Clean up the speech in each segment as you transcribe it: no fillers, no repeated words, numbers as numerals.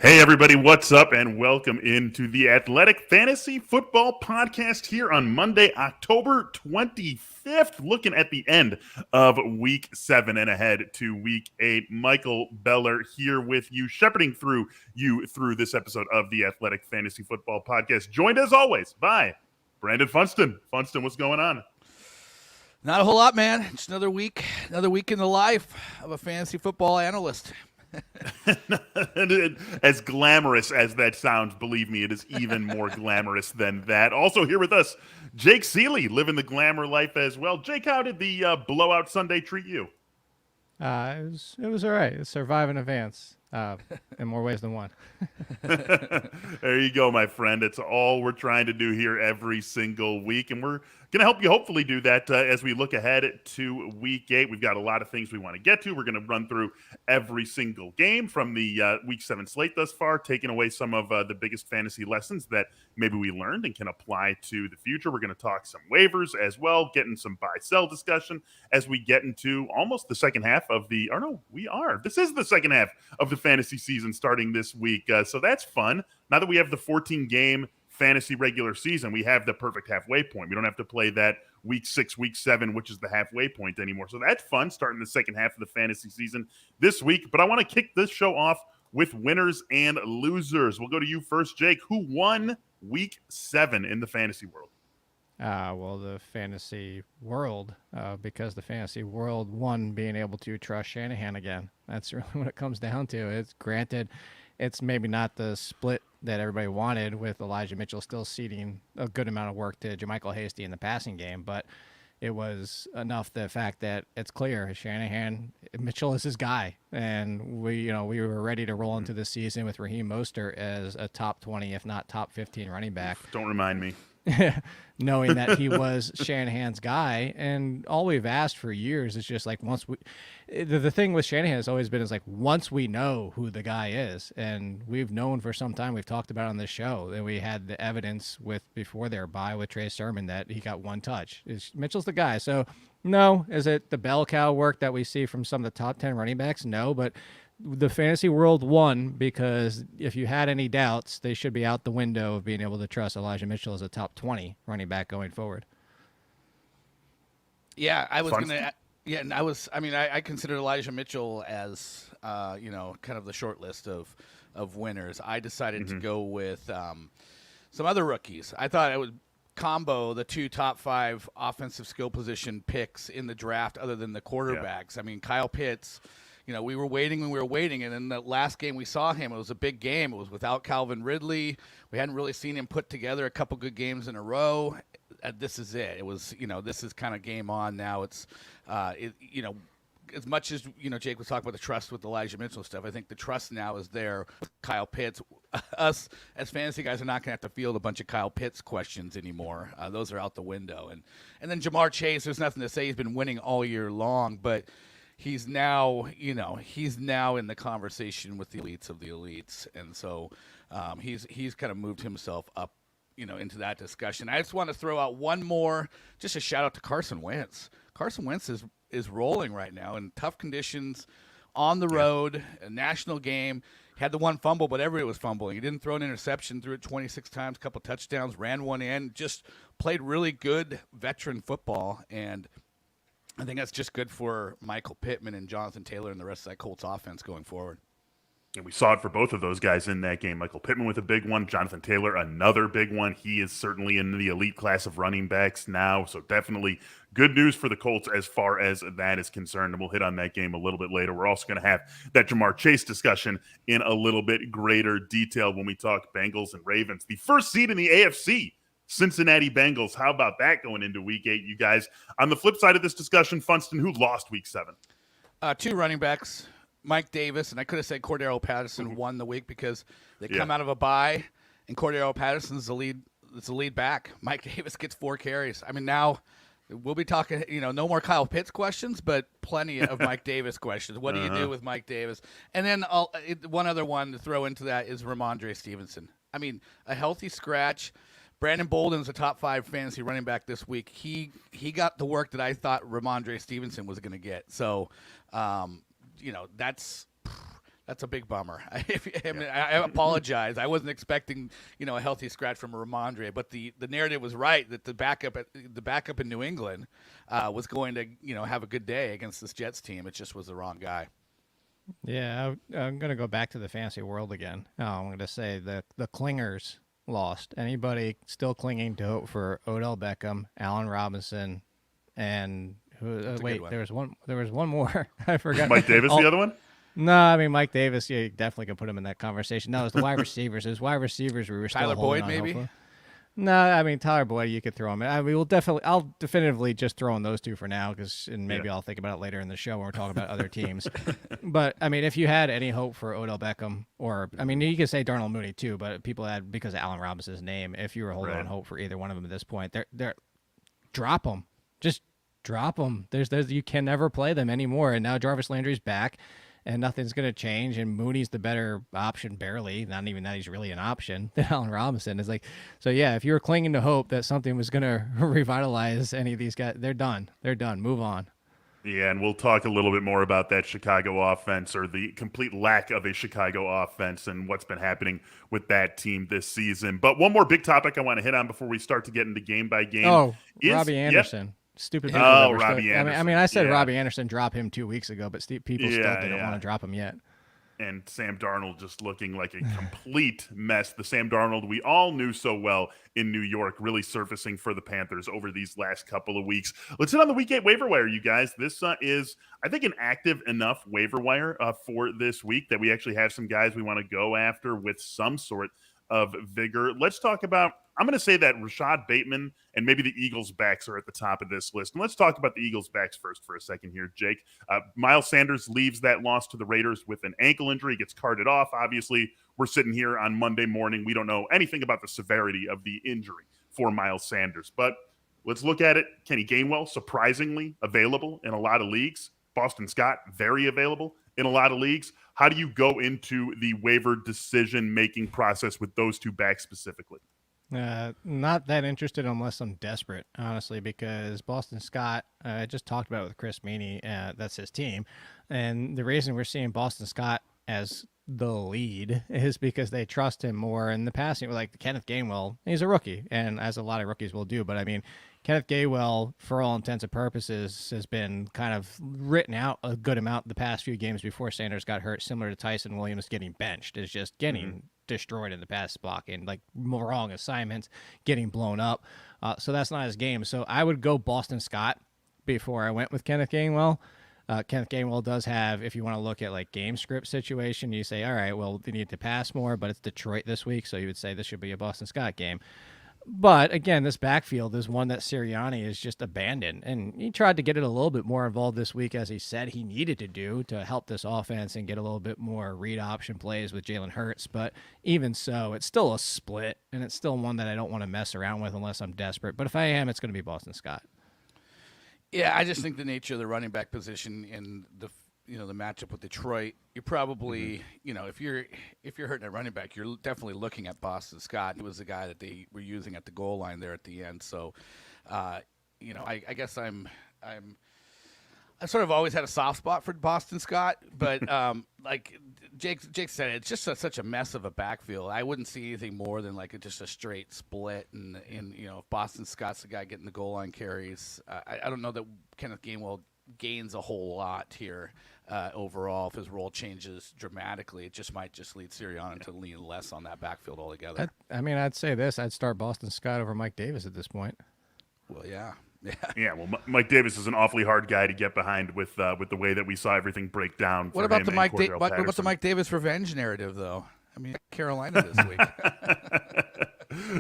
Hey, everybody, what's up? And welcome into the Athletic Fantasy Football Podcast here on Monday, October 25th, looking at the end of Week 7 and ahead to Week 8. Michael Beller here with you, shepherding you through this episode of the Athletic Fantasy Football Podcast, joined as always by Brandon Funston. Funston, what's going on? Not a whole lot, man. Just another week in the life of a fantasy football analyst. As glamorous as that sounds, believe me, it is even more glamorous than that. Also here with us, Jake Seeley, living the glamour life as well. Jake, how did the blowout Sunday treat you? It was all right. It's survive in advance in more ways than one. There you go, my friend. It's all we're trying to do here every single week, and we're going to help you hopefully do that as we look ahead to Week 8. We've got a lot of things we want to get to. We're going to run through every single game from the Week 7 slate thus far, taking away some of the biggest fantasy lessons that maybe we learned and can apply to the future. We're going to talk some waivers as well, getting some buy-sell discussion as we get into almost the second half of the – or no, we are. This is the second half of the fantasy season starting this week. So that's fun. Now that we have the 14-game fantasy regular season, we have the perfect halfway point. We don't have to play that Week 6, Week 7, which is the halfway point anymore. So that's fun starting the second half of the fantasy season this week. But I want to kick this show off with winners and losers. We'll go to you first, Jake. Who won Week 7 in the fantasy world? Well, the fantasy world, because the fantasy world won being able to trust Shanahan again. That's really what it comes down to. It's granted, it's maybe not the split that everybody wanted with Elijah Mitchell still ceding a good amount of work to JaMychal Hasty in the passing game, but it was enough the fact that it's clear Mitchell is his guy, and we were ready to roll into the season with Raheem Mostert as a top 20, if not top 15 running back. Don't remind me. Knowing that he was Shanahan's guy, and all we've asked for years is just like the thing with Shanahan has always been is like once we know who the guy is, and we've known for some time, we've talked about on this show that we had the evidence with before their bye with Trey Sermon that he got one touch. Mitchell's the guy. So no, is it the bell cow work that we see from some of the top 10 running backs? No, but the fantasy world won because if you had any doubts, they should be out the window of being able to trust Elijah Mitchell as a top 20 running back going forward. Yeah, I was going to. Yeah, and I consider Elijah Mitchell as kind of the short list of winners. I decided to go with some other rookies. I thought I would combo the two top 5 offensive skill position picks in the draft, other than the quarterbacks. Yeah. I mean, Kyle Pitts. We were waiting, and in the last game we saw him, it was a big game. It was without Calvin Ridley. We hadn't really seen him put together a couple good games in a row. This is it. It was, this is kind of game on now. It's, as much as, Jake was talking about the trust with Elijah Mitchell stuff, I think the trust now is there with Kyle Pitts. Us as fantasy guys are not going to have to field a bunch of Kyle Pitts questions anymore. Those are out the window. And then Jamar Chase, there's nothing to say. He's been winning all year long, but he's now in the conversation with the elites of the elites, and so he's kind of moved himself up, into that discussion. I just want to throw out one more, just a shout out to Carson Wentz. Carson Wentz is rolling right now in tough conditions, on the road, a national game. He had the one fumble, but everybody was fumbling. He didn't throw an interception, threw it 26 times, a couple touchdowns, ran one in, just played really good veteran football, and I think that's just good for Michael Pittman and Jonathan Taylor and the rest of that Colts offense going forward. And we saw it for both of those guys in that game. Michael Pittman with a big one. Jonathan Taylor, another big one. He is certainly in the elite class of running backs now. So definitely good news for the Colts as far as that is concerned. And we'll hit on that game a little bit later. We're also going to have that Jamar Chase discussion in a little bit greater detail when we talk Bengals and Ravens. The first seed in the AFC, Cincinnati Bengals. How about that going into Week 8, you guys? On the flip side of this discussion, Funston, who lost Week 7? 2 running backs, Mike Davis, and I could have said Cordero Patterson won the week because they come out of a bye, and Cordero Patterson's the lead back. Mike Davis gets 4 carries. I mean, now we'll be talking, no more Kyle Pitts questions, but plenty of Mike Davis questions. What do you do with Mike Davis? And then one other one to throw into that is Ramondre Stevenson. I mean, a healthy scratch. Brandon Bolden's a top 5 fantasy running back this week. He got the work that I thought Ramondre Stevenson was going to get. So, That's a big bummer. I apologize. I wasn't expecting, a healthy scratch from Ramondre, but the narrative was right that the backup in New England was going to, have a good day against this Jets team. It just was the wrong guy. Yeah, I'm going to go back to the fantasy world again. I'm going to say the Clingers lost. Anybody still clinging to hope for Odell Beckham, Allen Robinson, and wait, there was one more. I forgot. Mike Davis, the other one? No, I mean Mike Davis. Yeah, you definitely can put him in that conversation. No, it was the wide receivers. It was wide receivers. We were still Tyler holding Boyd, on maybe. hope for. No, I mean Tyler Boyd. You could throw him. I'll definitively just throw in those two for now, and maybe I'll think about it later in the show when we're talking about other teams. But I mean, if you had any hope for Odell Beckham, or I mean, you could say Darnell Mooney too, but people had because of Allen Robinson's name. If you were holding on hope for either one of them at this point, they're drop them. Just drop them. There's you can never play them anymore. And now Jarvis Landry's back. And nothing's going to change, and Mooney's the better option, barely. Not even that he's really an option than Allen Robinson. Is so yeah, if you were clinging to hope that something was going to revitalize any of these guys, they're done. They're done. Move on. Yeah, and we'll talk a little bit more about that Chicago offense, or the complete lack of a Chicago offense, and what's been happening with that team this season. But one more big topic I want to hit on before we start to get into game by game. Robbie Anderson. Stupid people. Robbie Anderson. I mean, I said Robbie Anderson, drop him 2 weeks ago, but people still didn't want to drop him yet. And Sam Darnold just looking like a complete mess. The Sam Darnold we all knew so well in New York really surfacing for the Panthers over these last couple of weeks. Let's hit on the Week 8 waiver wire, you guys. This is, I think, an active enough waiver wire for this week that we actually have some guys we want to go after with some sort of vigor. Let's talk about, I'm going to say that Rashad Bateman and maybe the Eagles backs are at the top of this list. And let's talk about the Eagles backs first for a second here, Jake. Miles Sanders leaves that loss to the Raiders with an ankle injury, gets carted off. Obviously, we're sitting here on Monday morning. We don't know anything about the severity of the injury for Miles Sanders. But let's look at it. Kenny Gainwell, surprisingly available in a lot of leagues. Boston Scott, very available in a lot of leagues. How do you go into the waiver decision-making process with those two backs specifically? Not that interested unless I'm desperate, honestly, because Boston Scott, I just talked about it with Chris Meaney, that's his team. And the reason we're seeing Boston Scott as the lead is because they trust him more in the passing. Like Kenneth Gainwell, he's a rookie, and as a lot of rookies will do. But I mean, Kenneth Gainwell, for all intents and purposes, has been kind of written out a good amount the past few games before Sanders got hurt, similar to Tyson Williams getting benched, is just getting destroyed in the pass blocking, like wrong assignments, getting blown up. So that's not his game. So I would go Boston Scott before I went with Kenneth Gainwell. Kenneth Gainwell does have, if you want to look at like game script situation, you say, all right, well, they need to pass more, but it's Detroit this week, so you would say this should be a Boston Scott game. But again, this backfield is one that Sirianni is just abandoned, and he tried to get it a little bit more involved this week, as he said he needed to do to help this offense and get a little bit more read option plays with Jalen Hurts. But even so, it's still a split, and it's still one that I don't want to mess around with unless I'm desperate. But if I am, it's going to be Boston Scott. Yeah, I just think the nature of the running back position in the matchup with Detroit, you're probably if you're hurting at running back, you're definitely looking at Boston Scott. He was the guy that they were using at the goal line there at the end. So, I guess I sort of always had a soft spot for Boston Scott, but like Jake said, it's just such a mess of a backfield. I wouldn't see anything more than like just a straight split, and if Boston Scott's the guy getting the goal line carries, I don't know that Kenneth Gainwell gains a whole lot here overall. If his role changes dramatically, it just might lead Sirianni to lean less on that backfield altogether. I'd say this: I'd start Boston Scott over Mike Davis at this point. Well, yeah. Yeah, well, Mike Davis is an awfully hard guy to get behind with the way that we saw everything break down. What about the Mike Davis revenge narrative, though? I mean, Carolina this week.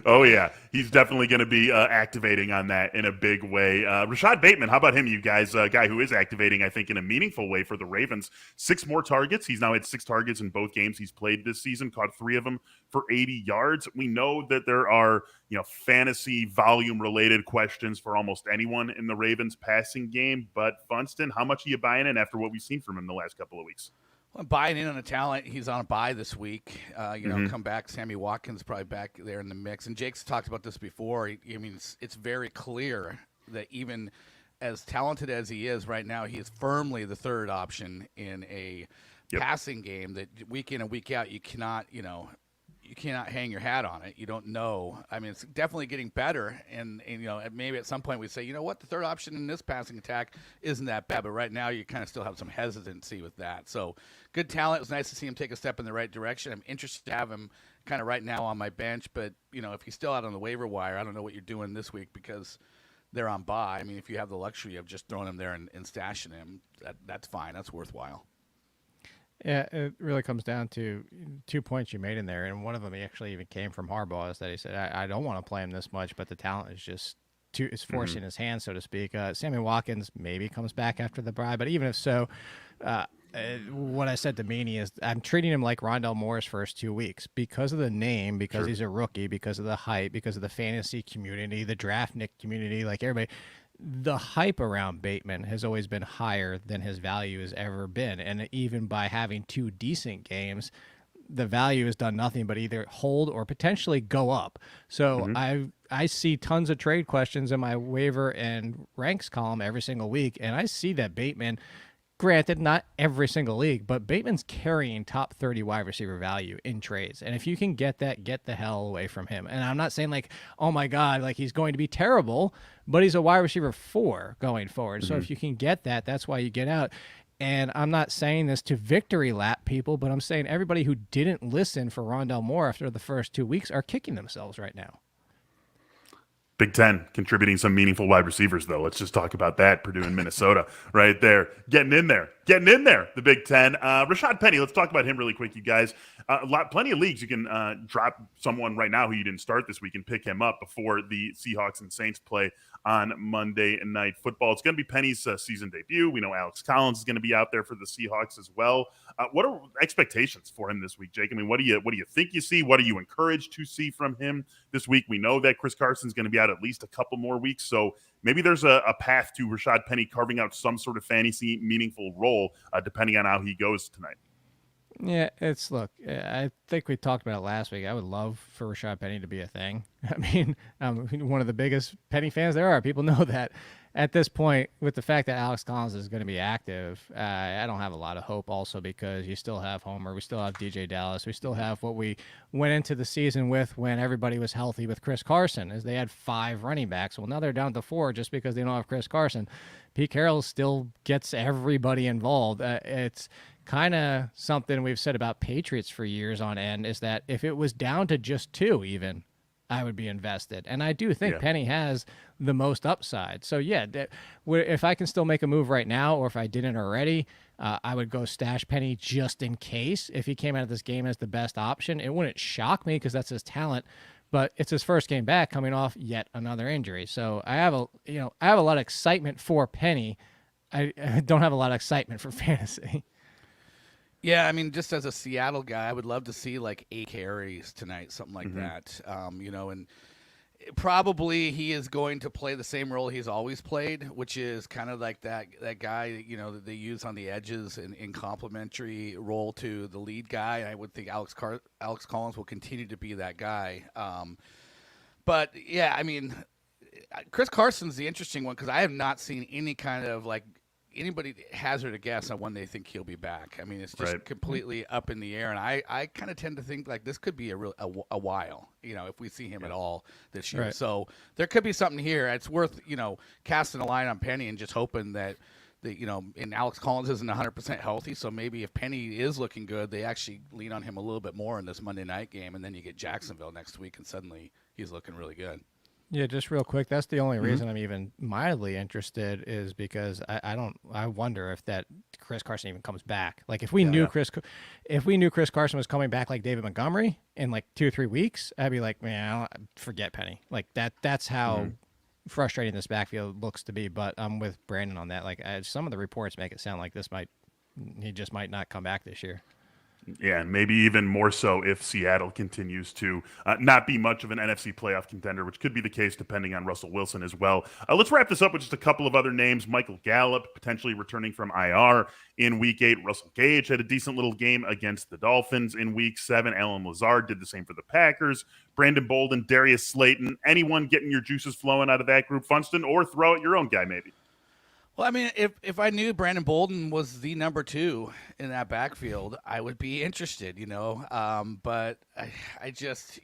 Oh, yeah. He's definitely going to be activating on that in a big way. Rashad Bateman, how about him, you guys? A guy who is activating, I think, in a meaningful way for the Ravens. 6 more targets. He's now had 6 targets in both games he's played this season, caught 3 of them for 80 yards. We know that there are, fantasy volume-related questions for almost anyone in the Ravens passing game. But, Funston, how much are you buying in after what we've seen from him the last couple of weeks? Well, I'm buying in on a talent. He's on a bye this week. Come back. Sammy Watkins probably back there in the mix. And Jake's talked about this before. It's very clear that even as talented as he is right now, he is firmly the third option in a Yep. passing game that week in and week out you cannot hang your hat on it. You don't know. I mean, it's definitely getting better, and maybe at some point we say, you know what, the third option in this passing attack isn't that bad, but right now you kind of still have some hesitancy with that. So good talent. It was nice to see him take a step in the right direction. I'm interested to have him kind of right now on my bench, but if he's still out on the waiver wire, I don't know what you're doing this week because they're on bye. I mean, if you have the luxury of just throwing him there and stashing him, that's fine. That's worthwhile. Yeah, it really comes down to 2 points you made in there, and one of them actually even came from Harbaugh, is that he said, I don't want to play him this much, but the talent is just is forcing his hand, so to speak. Sammy Watkins maybe comes back after the bye, but even if so, what I said to Meany is I'm treating him like Rondell Moore's first 2 weeks because of the name, because he's a rookie, because of the hype, because of the fantasy community, the draft Nick community, like everybody. The hype around Bateman has always been higher than his value has ever been. And even by having 2 decent games, the value has done nothing but either hold or potentially go up. So I see tons of trade questions in my waiver and ranks column every single week. And I see that Bateman, granted, not every single league, but Bateman's carrying top 30 wide receiver value in trades. And if you can get that, get the hell away from him. And I'm not saying like, oh my God, like he's going to be terrible, but he's a wide receiver 4 going forward. So if you can get that, that's why you get out. And I'm not saying this to victory lap people, but I'm saying everybody who didn't listen for Rondell Moore after the first 2 weeks are kicking themselves right now. Big Ten contributing some meaningful wide receivers, though. Let's just talk about that. Purdue and Minnesota right there. Getting in there. The Big Ten. Rashad Penny, let's talk about him really quick, you guys. Plenty of leagues you can drop someone right now who you didn't start this week and pick him up before the Seahawks and Saints play on Monday Night Football. It's going to be Penny's season debut. We know Alex Collins is going to be out there for the Seahawks as well. What are expectations for him this week, Jake? I mean, what do you think you see? What are you encouraged to see from him this week? We know that Chris Carson's going to be out at least a couple more weeks, so maybe there's a path to Rashad Penny carving out some sort of fantasy meaningful role, depending on how he goes tonight. Yeah, look, I think we talked about it last week. I would love for Rashad Penny to be a thing. I mean, I'm one of the biggest Penny fans there are. People know that. At this point, with the fact that Alex Collins is going to be active, I don't have a lot of hope also because you still have Homer. We still have DJ Dallas. We still have what we went into the season with when everybody was healthy with Chris Carson, as they had 5 running backs. Well, now they're down to 4 just because they don't have Chris Carson. Pete Carroll still gets everybody involved. It's kind of something we've said about Patriots for years on end, is that if it was down to just 2 even, I would be invested. And I do think Penny has the most upside. So, yeah, if I can still make a move right now, or if I didn't already, I would go stash Penny just in case. If he came out of this game as the best option, it wouldn't shock me because that's his talent. But it's his first game back coming off yet another injury. So I have a lot of excitement for Penny. I don't have a lot of excitement for fantasy. Yeah, I mean, just as a Seattle guy, I would love to see like 8 carries tonight, something like that. And probably he is going to play the same role he's always played, which is kind of like that guy, that they use on the edges in complementary role to the lead guy. I would think Alex Collins will continue to be that guy. But yeah, I mean, Chris Carson's the interesting one because I have not seen any kind of like anybody hazard a guess on when they think he'll be back. I mean, it's just completely up in the air, and I kind of tend to think like this could be a while, if we see him at all this year. Right. So there could be something here. It's worth casting a line on Penny and just hoping that and Alex Collins isn't 100% healthy, so maybe if Penny is looking good, they actually lean on him a little bit more in this Monday night game, and then you get Jacksonville next week, and suddenly he's looking really good. Yeah, just real quick. That's the only reason I'm even mildly interested is because I wonder if that Chris Carson even comes back. Like if we knew Chris Carson was coming back like David Montgomery in like 2 or 3 weeks, I'd be like, man, forget Penny. Like that's how frustrating this backfield looks to be. But I'm with Brandon on that. Like some of the reports make it sound like he just might not come back this year. Yeah, and maybe even more so if Seattle continues to not be much of an NFC playoff contender, which could be the case depending on Russell Wilson as well. Let's wrap this up with just a couple of other names. Michael Gallup, potentially returning from IR in Week 8. Russell Gage had a decent little game against the Dolphins in Week 7. Alan Lazard did the same for the Packers. Brandon Bolden, Darius Slayton. Anyone getting your juices flowing out of that group, Funston, or throw out your own guy maybe? Well, I mean, if I knew Brandon Bolden was the number 2 in that backfield, I would be interested, But I just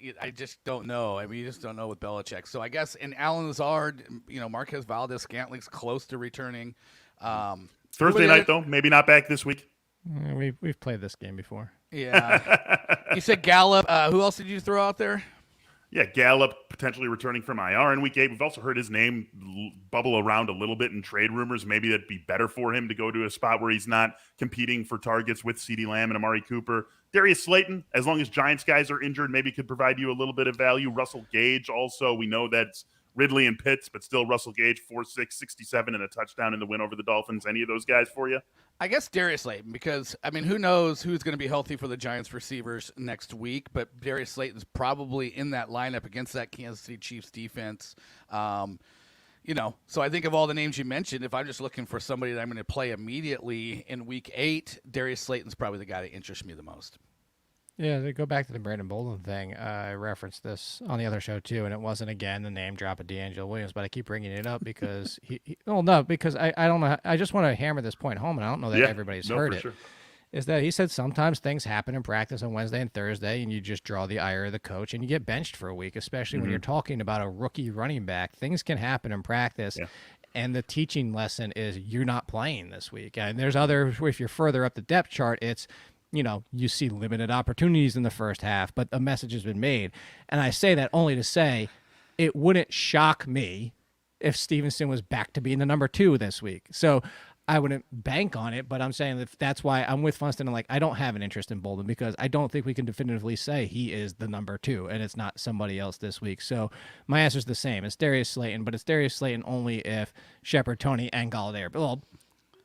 don't know. I mean, you just don't know with Belichick. So I guess in Allen Lazard, Marquez Valdez-Scantling's close to returning. Thursday night though, maybe not back this week. We've played this game before. Yeah. You said Gallup. Who else did you throw out there? Yeah, Gallup potentially returning from IR in Week 8. We've also heard his name bubble around a little bit in trade rumors. Maybe that'd be better for him to go to a spot where he's not competing for targets with CeeDee Lamb and Amari Cooper. Darius Slayton, as long as Giants guys are injured, maybe could provide you a little bit of value. Russell Gage also, we know that's Ridley and Pitts, but still Russell Gage, 4.6, 67, and a touchdown in the win over the Dolphins. Any of those guys for you? I guess Darius Slayton, because, I mean, who knows who's going to be healthy for the Giants receivers next week, but Darius Slayton's probably in that lineup against that Kansas City Chiefs defense. So I think of all the names you mentioned, if I'm just looking for somebody that I'm going to play immediately in Week 8, Darius Slayton's probably the guy that interests me the most. Yeah, to go back to the Brandon Bolden thing, I referenced this on the other show too, and it wasn't, again, the name drop of D'Angelo Williams, but I keep bringing it up because because I don't know. I just want to hammer this point home, and I don't know that everybody's heard it. Sure. Is that he said sometimes things happen in practice on Wednesday and Thursday, and you just draw the ire of the coach, and you get benched for a week, especially when you're talking about a rookie running back. Things can happen in practice. Yeah. And the teaching lesson is you're not playing this week. And there's other, if you're further up the depth chart, it's, you see limited opportunities in the first half, but a message has been made. And I say that only to say it wouldn't shock me if Stevenson was back to being the number 2 this week. So I wouldn't bank on it, but I'm saying that that's why I'm with Funston. And I don't have an interest in Bolden because I don't think we can definitively say he is the number 2 and it's not somebody else this week. So my answer is the same. It's Darius Slayton, but it's Darius Slayton only if Shepard, Toney, and Galladay are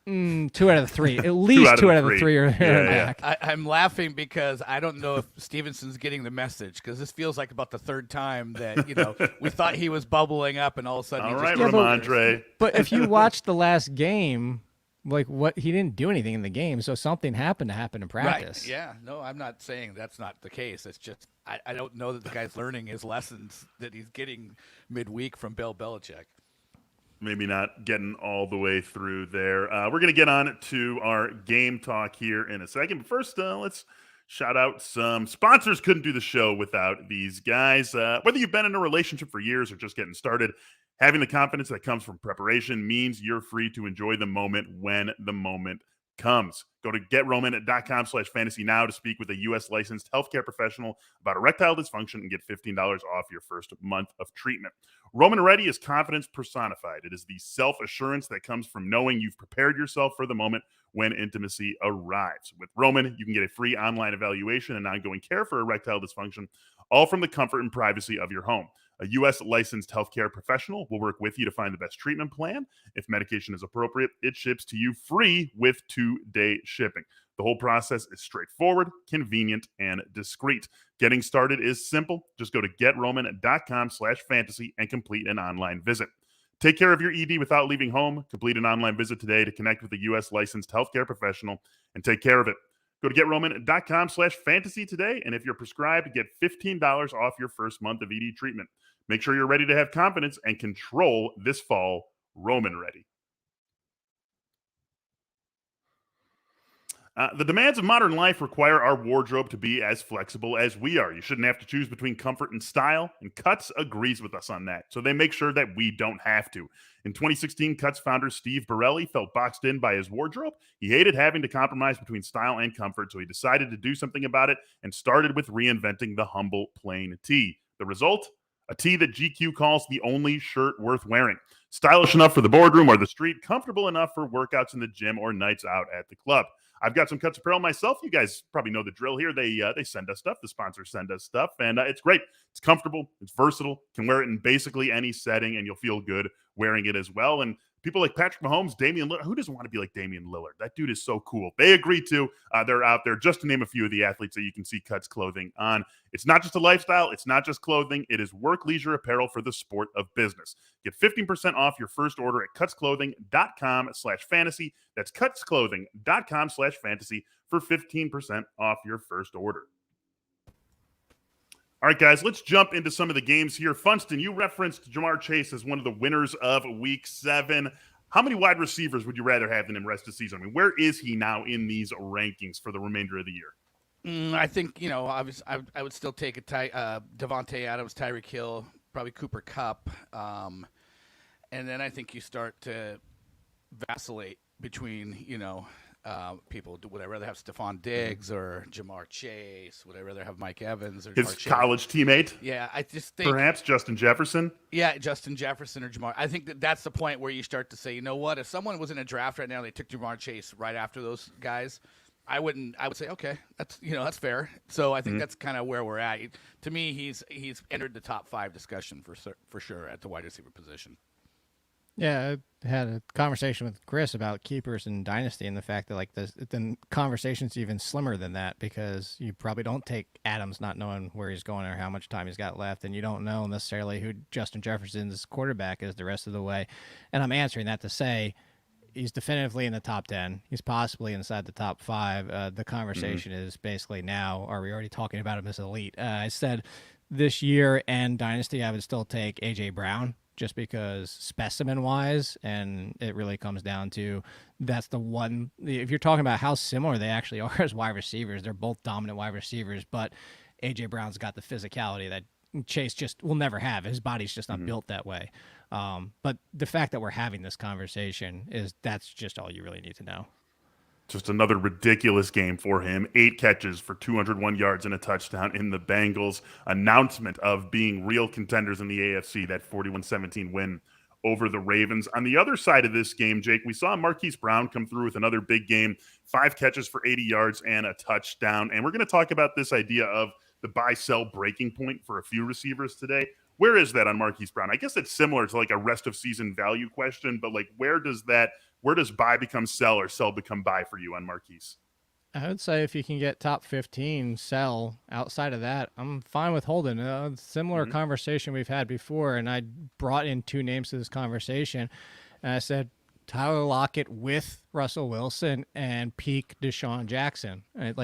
2 out of the 3. At least 2 out of the 3 are back. I'm laughing because I don't know if Stevenson's getting the message, because this feels like about the third time that we thought he was bubbling up and all of a sudden. All right, Ramondre. But if you watch the last game, he didn't do anything in the game, so something happened to happen in practice. Right. Yeah. No, I'm not saying that's not the case. It's just I don't know that the guy's learning his lessons that he's getting midweek from Bill Belichick. Maybe not getting all the way through there. We're going to get on to our game talk here in a second. But first, let's shout out some sponsors. Couldn't do the show without these guys. Whether you've been in a relationship for years or just getting started, having the confidence that comes from preparation means you're free to enjoy the moment when the moment comes. Go to GetRoman.com/fantasy now to speak with a U.S. licensed healthcare professional about erectile dysfunction and get $15 off your first month of treatment. Roman Ready is confidence personified. It is the self-assurance that comes from knowing you've prepared yourself for the moment when intimacy arrives. With Roman, you can get a free online evaluation and ongoing care for erectile dysfunction, all from the comfort and privacy of your home. A U.S. licensed healthcare professional will work with you to find the best treatment plan. If medication is appropriate, it ships to you free with 2-day shipping. The whole process is straightforward, convenient, and discreet. Getting started is simple. Just go to GetRoman.com/fantasy and complete an online visit. Take care of your ED without leaving home. Complete an online visit today to connect with a U.S. licensed healthcare professional and take care of it. Go to GetRoman.com/fantasy today, and if you're prescribed, get $15 off your first month of ED treatment. Make sure you're ready to have confidence and control this fall. Roman Ready. The demands of modern life require our wardrobe to be as flexible as we are. You shouldn't have to choose between comfort and style, and Cuts agrees with us on that. So they make sure that we don't have to. In 2016, Cuts founder Steve Borelli felt boxed in by his wardrobe. He hated having to compromise between style and comfort, so he decided to do something about it and started with reinventing the humble plain tee. The result? A tee that GQ calls the only shirt worth wearing. Stylish enough for the boardroom or the street, comfortable enough for workouts in the gym or nights out at the club. I've got some Cuts apparel myself. You guys probably know the drill here. They send us stuff. The sponsors send us stuff, and it's great. It's comfortable. It's versatile. Can wear it in basically any setting, and you'll feel good wearing it as well. And people like Patrick Mahomes, Damian Lillard. Who doesn't want to be like Damian Lillard? That dude is so cool. They agree to. They're out there, just to name a few of the athletes that you can see Cuts clothing on. It's not just a lifestyle. It's not just clothing. It is work leisure apparel for the sport of business. Get 15% off your first order at cutsclothing.com/fantasy. That's cutsclothing.com/fantasy for 15% off your first order. All right, guys, let's jump into some of the games here. Funston, you referenced Jamar Chase as one of the winners of Week 7. How many wide receivers would you rather have than him rest of the season? I mean, where is he now in these rankings for the remainder of the year? I think, obviously, I would still take Devontae Adams, Tyreek Hill, probably Cooper Kupp. And then I think you start to vacillate between, people. Would I rather have Stephon Diggs or Jamar Chase? Would I rather have Mike Evans or His Jamar Chase? college teammate? Yeah, I just think Perhaps Justin Jefferson? Yeah, Justin Jefferson or Jamar. I think that's the point where you start to say, you know what? If someone was in a draft right now, and they took Jamar Chase right after those guys, I would say, okay, that's fair. So I think that's kind of where we're at. To me, he's entered the top 5 discussion for sure at the wide receiver position. Yeah, I had a conversation with Chris about keepers and dynasty, and the fact that the conversation's even slimmer than that, because you probably don't take Adams not knowing where he's going or how much time he's got left, and you don't know necessarily who Justin Jefferson's quarterback is the rest of the way. And I'm answering that to say he's definitively in the top 10. He's possibly inside the top 5. The conversation is basically now, are we already talking about him as elite? I said this year and dynasty, I would still take A.J. Brown, just because specimen-wise, and it really comes down to that's the one. If you're talking about how similar they actually are as wide receivers, they're both dominant wide receivers, but A.J. Brown's got the physicality that Chase just will never have. His body's just not built that way. But the fact that we're having this conversation that's just all you really need to know. Just another ridiculous game for him. 8 catches for 201 yards and a touchdown in the Bengals. Announcement of being real contenders in the AFC, that 41-17 win over the Ravens. On the other side of this game, Jake, we saw Marquise Brown come through with another big game. 5 catches for 80 yards and a touchdown. And we're going to talk about this idea of the buy-sell breaking point for a few receivers today. Where is that on Marquise Brown? I guess it's similar to like a rest of season value question, but like where does buy become sell or sell become buy for you on Marquise? I would say if you can get top 15, sell. Outside of that, I'm fine with holding. Similar conversation we've had before, and I brought in 2 names to this conversation, and I said Tyler Lockett with Russell Wilson and peak Deshaun Jackson. And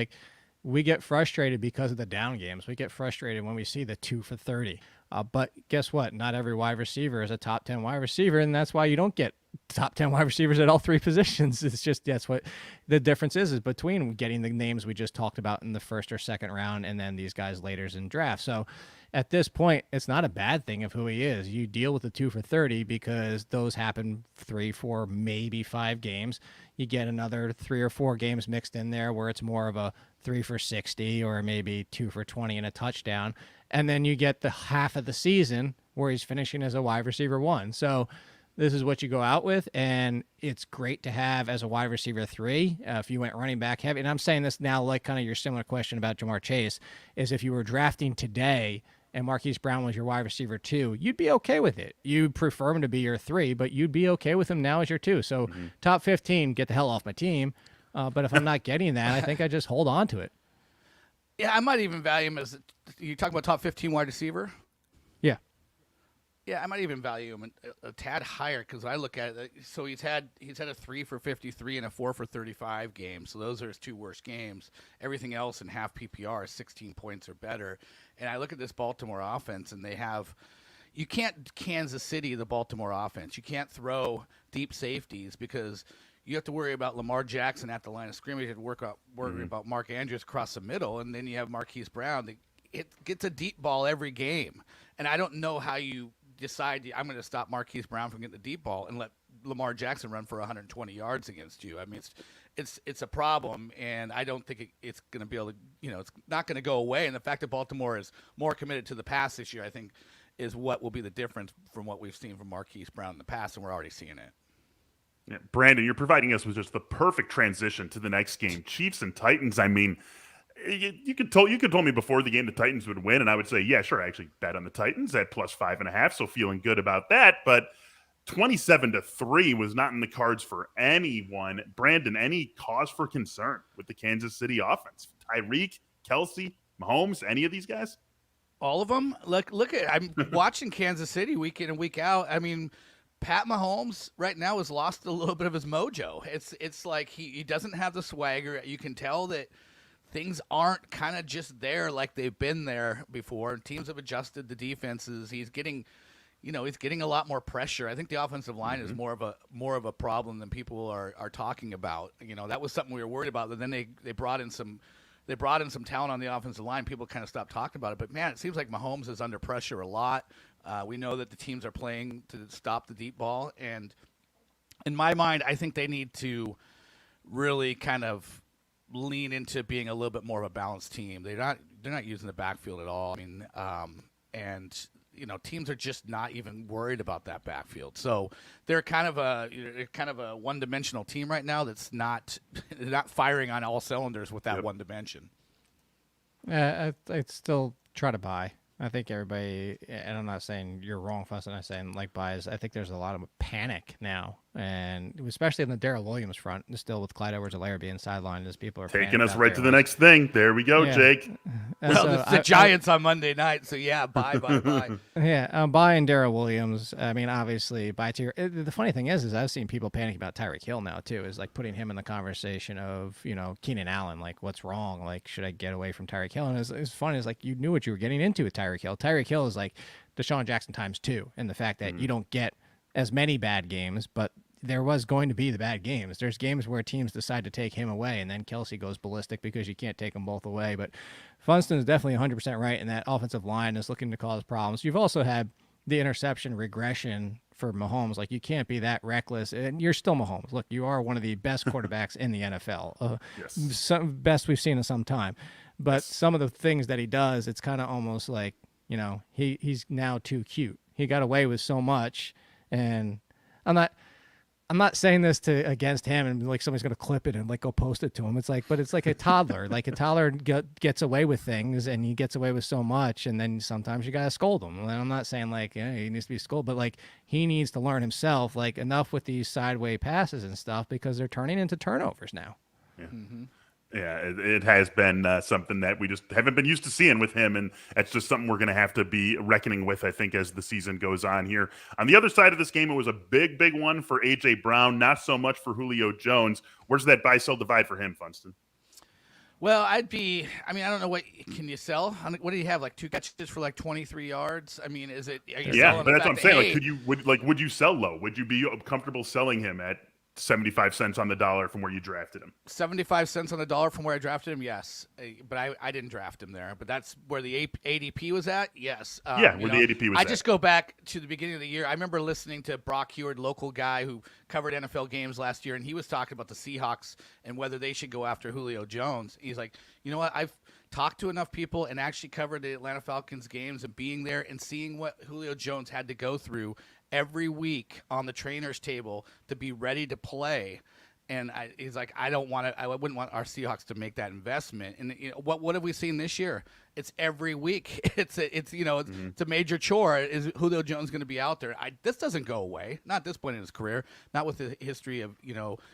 we get frustrated because of the down games. We get frustrated when we see the 2 for 30. But guess what? Not every wide receiver is a top 10 wide receiver, and that's why you don't get top 10 wide receivers at all 3 positions. It's just that's what the difference is between getting the names we just talked about in the first or second round and then these guys later in draft. So at this point, it's not a bad thing of who he is. You deal with the 2 for 30 because those happen 3, 4, maybe 5 games. You get another 3 or 4 games mixed in there where it's more of a 3 for 60 or maybe 2 for 20 and a touchdown. And then you get the half of the season where he's finishing as a wide receiver 1. So this is what you go out with, and it's great to have as a wide receiver 3 if you went running back heavy. And I'm saying this now like kind of your similar question about Jamar Chase, is if you were drafting today and Marquise Brown was your wide receiver 2, you'd be okay with it. You'd prefer him to be your 3, but you'd be okay with him now as your 2. So top 15, get the hell off my team. But if I'm not getting that, I think I just hold on to it. Yeah, I might even value him as you talking about top 15 wide receiver. Yeah. Yeah, I might even value him a tad higher because I look at it. So he's had a 3 for 53 and a 4 for 35 game. So those are his 2 worst games. Everything else in half PPR is 16 points or better. And I look at this Baltimore offense, and you can't Kansas City the Baltimore offense. You can't throw deep safeties because you have to worry about Lamar Jackson at the line of scrimmage. You have to worry about Mark Andrews across the middle, and then you have Marquise Brown. It gets a deep ball every game, and I don't know how you decide I'm going to stop Marquise Brown from getting the deep ball and let Lamar Jackson run for 120 yards against you. I mean, it's a problem, and I don't think it's going to be able to. It's not going to go away. And the fact that Baltimore is more committed to the pass this year, I think, is what will be the difference from what we've seen from Marquise Brown in the past, and we're already seeing it. Yeah, Brandon, you're providing us with just the perfect transition to the next game. Chiefs and Titans. I mean, you could told me before the game the Titans would win, and I would say, yeah, sure, I actually bet on the Titans at plus 5.5, so feeling good about that. But 27-3 was not in the cards for anyone. Brandon, any cause for concern with the Kansas City offense? Tyreek, Kelsey, Mahomes, any of these guys? All of them. Look at. I'm watching Kansas City week in and week out. I mean, Pat Mahomes right now has lost a little bit of his mojo. It's like he doesn't have the swagger. You can tell that things aren't kind of just there like they've been there before. Teams have adjusted the defenses. He's getting he's getting a lot more pressure. I think the offensive line is more of a problem than people are talking about. That was something we were worried about. But then they brought in some talent on the offensive line. People kind of stopped talking about it. But man, it seems like Mahomes is under pressure a lot. We know that the teams are playing to stop the deep ball, and in my mind, I think they need to really kind of lean into being a little bit more of a balanced team. They're not using the backfield at all. I mean, and teams are just not even worried about that backfield. So they're kind of a one-dimensional team right now that's not firing on all cylinders with that one dimension. I'd still try to buy. I think everybody, and I'm not saying you're wrong, Funston, I'm saying like buys. I think there's a lot of panic now, and especially in the Darrell Williams front, still with Clyde Edwards-Helaire being sidelined, as people are taking us right to the next thing. There we go, Jake. Well, so it's the Giants on Monday night, so yeah, buy. Yeah, I'm buying Darrell Williams. I mean, obviously, buy tier. The funny thing is I've seen people panic about Tyreek Hill now too. Is like putting him in the conversation of Keenan Allen. Like, what's wrong? Like, should I get away from Tyreek Hill? And it's funny. It's like you knew what you were getting into with Tyreek Hill. Tyreek Hill is like Deshaun Jackson times 2 in the fact that you don't get as many bad games, but there was going to be the bad games. There's games where teams decide to take him away, and then Kelsey goes ballistic because you can't take them both away. But Funston is definitely 100% right, and that offensive line is looking to cause problems. You've also had the interception regression for Mahomes. Like, you can't be that reckless, and you're still Mahomes. Look, you are one of the best quarterbacks in the NFL, best we've seen in some time. But some of the things that he does, it's kind of almost like, he's now too cute. He got away with so much, and I'm not saying this against him and like somebody's going to clip it and like go post it to him. It's like a toddler. Like a toddler gets away with things, and he gets away with so much, and then sometimes you got to scold him. And I'm not saying like he needs to be scolded, but like he needs to learn himself, like enough with these sideways passes and stuff, because they're turning into turnovers now. Yeah. Mm-hmm. Yeah, it has been something that we just haven't been used to seeing with him, and that's just something we're going to have to be reckoning with, I think, as the season goes on here. On the other side of this game, it was a big one for A.J. Brown, not so much for Julio Jones. Where's that buy-sell divide for him, Funston? Well, I don't know, what can you sell? What do you have, like 2 catches for like 23 yards? I mean, are you selling but that's what I'm saying. Hey, Like, would you sell low? Would you be comfortable selling him at 75 cents on the dollar from where you drafted him? 75 cents on the dollar from where I drafted him, yes. But I didn't draft him there. But that's where the ADP was at, yes. The ADP was at. I just go back to the beginning of the year. I remember listening to Brock Heward, local guy who covered NFL games last year, and he was talking about the Seahawks and whether they should go after Julio Jones. He's like, you know what, I've talked to enough people and actually covered the Atlanta Falcons games and being there and seeing what Julio Jones had to go through every week on the trainer's table to be ready to play. And he's like, I wouldn't want our Seahawks to make that investment. And what have we seen this year? It's every week. It's a major chore. Is Julio Jones going to be out there? This doesn't go away. Not at this point in his career. Not with the history of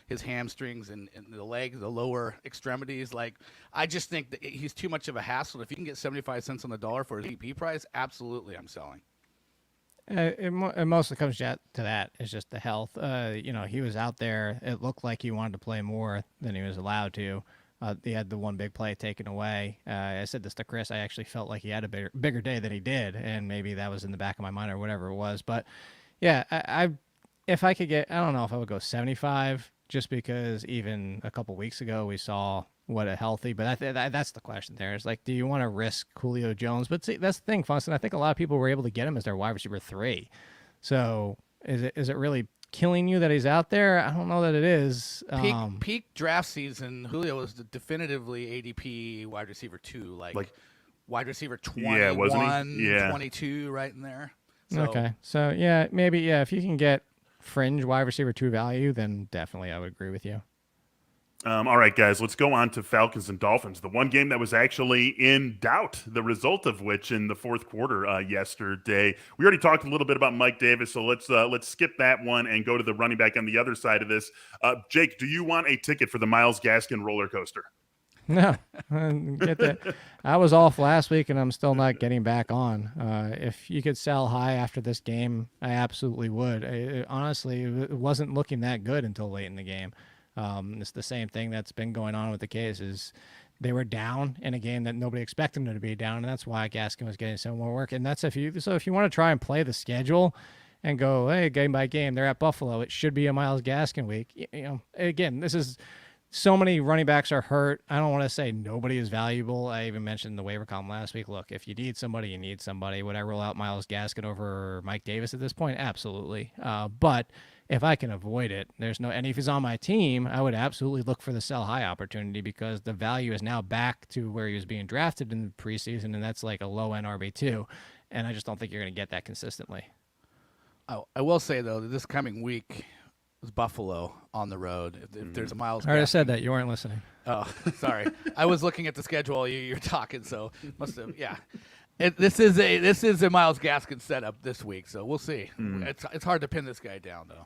his hamstrings and the legs, the lower extremities. Like, I just think that he's too much of a hassle. If you can get 75 cents on the dollar for his EP price, absolutely, I'm selling. It mostly comes down to that. It's just the health. He was out there. It looked like he wanted to play more than he was allowed to. He had the one big play taken away. I said this to Chris. I actually felt like he had a bigger day than he did, and maybe that was in the back of my mind or whatever it was. But yeah, if I could get, I don't know if I would go 75, just because even a couple weeks ago we saw what a healthy, but that's the question there. Is like, do you want to risk Julio Jones? But see, that's the thing, Funston. I think a lot of people were able to get him as their wide receiver 3. So is it really killing you that he's out there? I don't know that it is. Peak draft season, Julio was definitively ADP wide receiver 2, like wide receiver 21, wasn't he? 22, right in there. So, okay, so maybe if you can get fringe wide receiver 2 value, then definitely I would agree with you. All right, guys, let's go on to Falcons and Dolphins. The one game that was actually in doubt, the result of which in the fourth quarter yesterday. We already talked a little bit about Mike Davis, so let's skip that one and go to the running back on the other side of this. Jake, do you want a ticket for the Myles Gaskin roller coaster? No, get that. I was off last week, and I'm still not getting back on. If you could sell high after this game, I absolutely would. Honestly, it wasn't looking that good until late in the game. It's the same thing that's been going on with the case. Is they were down in a game that nobody expected them to be down, and that's why Gaskin was getting so more work. And that's if you want to try and play the schedule and go, hey, game by game, they're at Buffalo. It should be a Myles Gaskin week. Again, this is so many running backs are hurt. I don't want to say nobody is valuable. I even mentioned the waiver column last week. Look, if you need somebody, you need somebody. Would I roll out Myles Gaskin over Mike Davis at this point? Absolutely. But if I can avoid it, and if he's on my team, I would absolutely look for the sell high opportunity because the value is now back to where he was being drafted in the preseason, and that's like a low end RB2. And I just don't think you're going to get that consistently. I will say, though, that this coming week is Buffalo on the road. If there's a Myles I already Gaskin. said that. You weren't listening. Oh, sorry. I was looking at the schedule while you were talking, so must have, yeah. This is a Myles Gaskin setup this week, so we'll see. It's hard to pin this guy down, though.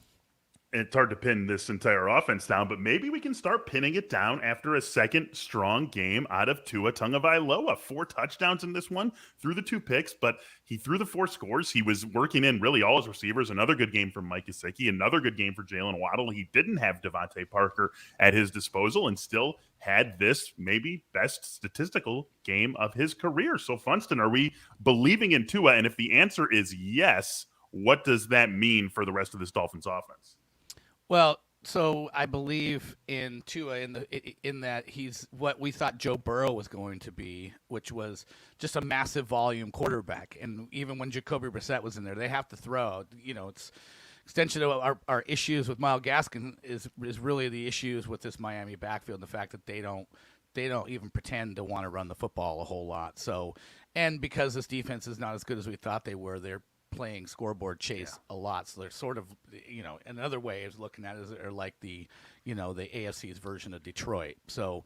It's hard to pin this entire offense down, but maybe we can start pinning it down after a second strong game out of Tua Tagovailoa. 4 touchdowns in this one, threw the 2 picks, but he threw the 4 scores. He was working in really all his receivers. Another good game from Mike Gesicki, another good game for Jalen Waddle. He didn't have Devontae Parker at his disposal and still had this maybe best statistical game of his career. So, Funston, are we believing in Tua? And if the answer is yes, what does that mean for the rest of this Dolphins offense? Well, so I believe in Tua in that he's what we thought Joe Burrow was going to be, which was just a massive volume quarterback. And even when Jacoby Brissett was in there, they have to throw. It's extension of our issues with Myles Gaskin is really the issues with this Miami backfield, and the fact that they don't even pretend to want to run the football a whole lot. So, and because this defense is not as good as we thought they were, they're playing scoreboard chase a lot, so they're sort of, another way of looking at it is they're like the AFC's version of Detroit. So,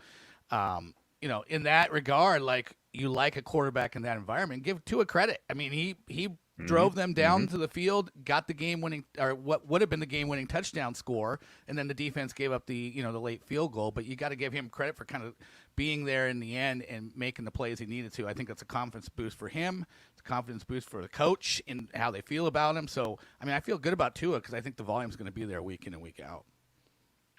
in that regard, like you like a quarterback in that environment, give Tua credit. I mean, he drove them down to the field, got the game-winning, or what would have been the game-winning touchdown score, and then the defense gave up the late field goal. But you got to give him credit for kind of being there in the end and making the plays he needed to. I think that's a confidence boost for him. It's a confidence boost for the coach and how they feel about him. So, I mean, I feel good about Tua because I think the volume is going to be there week in and week out.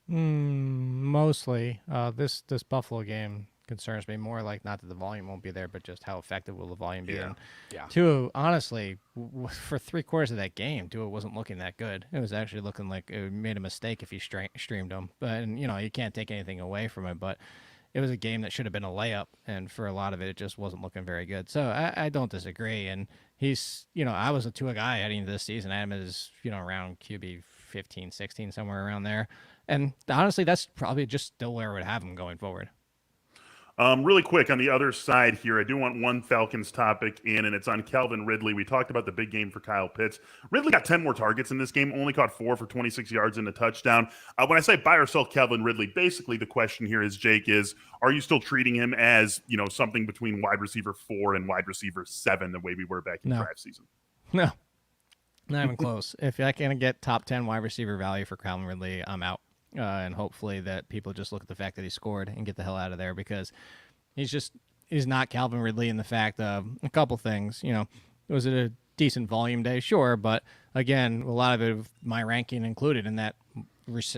Mostly, this Buffalo game concerns me more, like not that the volume won't be there, but just how effective will the volume be. And Tua, honestly, for 3/4 of that game, Tua wasn't looking that good. It was actually looking like it made a mistake if you streamed him. But you can't take anything away from it. But it was a game that should have been a layup, and for a lot of it, it just wasn't looking very good. So I don't disagree. And he's, I was a Tua guy heading into this season. I had him as, around QB 15, 16, somewhere around there. And honestly, that's probably just still where I would have him going forward. Really quick on the other side here, I do want one Falcons topic in, and it's on Calvin Ridley. We talked about the big game for Kyle Pitts. Ridley got 10 more targets in this game, only caught 4 for 26 yards and a touchdown. When I say buy or sell Calvin Ridley, basically the question here is, Jake, are you still treating him as, something between wide receiver 4 and wide receiver 7 the way we were back in draft season? No, not even close. If I can get top 10 wide receiver value for Calvin Ridley, I'm out. And hopefully that people just look at the fact that he scored and get the hell out of there, because he's not Calvin Ridley in the fact of a couple things. Was it a decent volume day? Sure. But again, a lot of it, my ranking included in that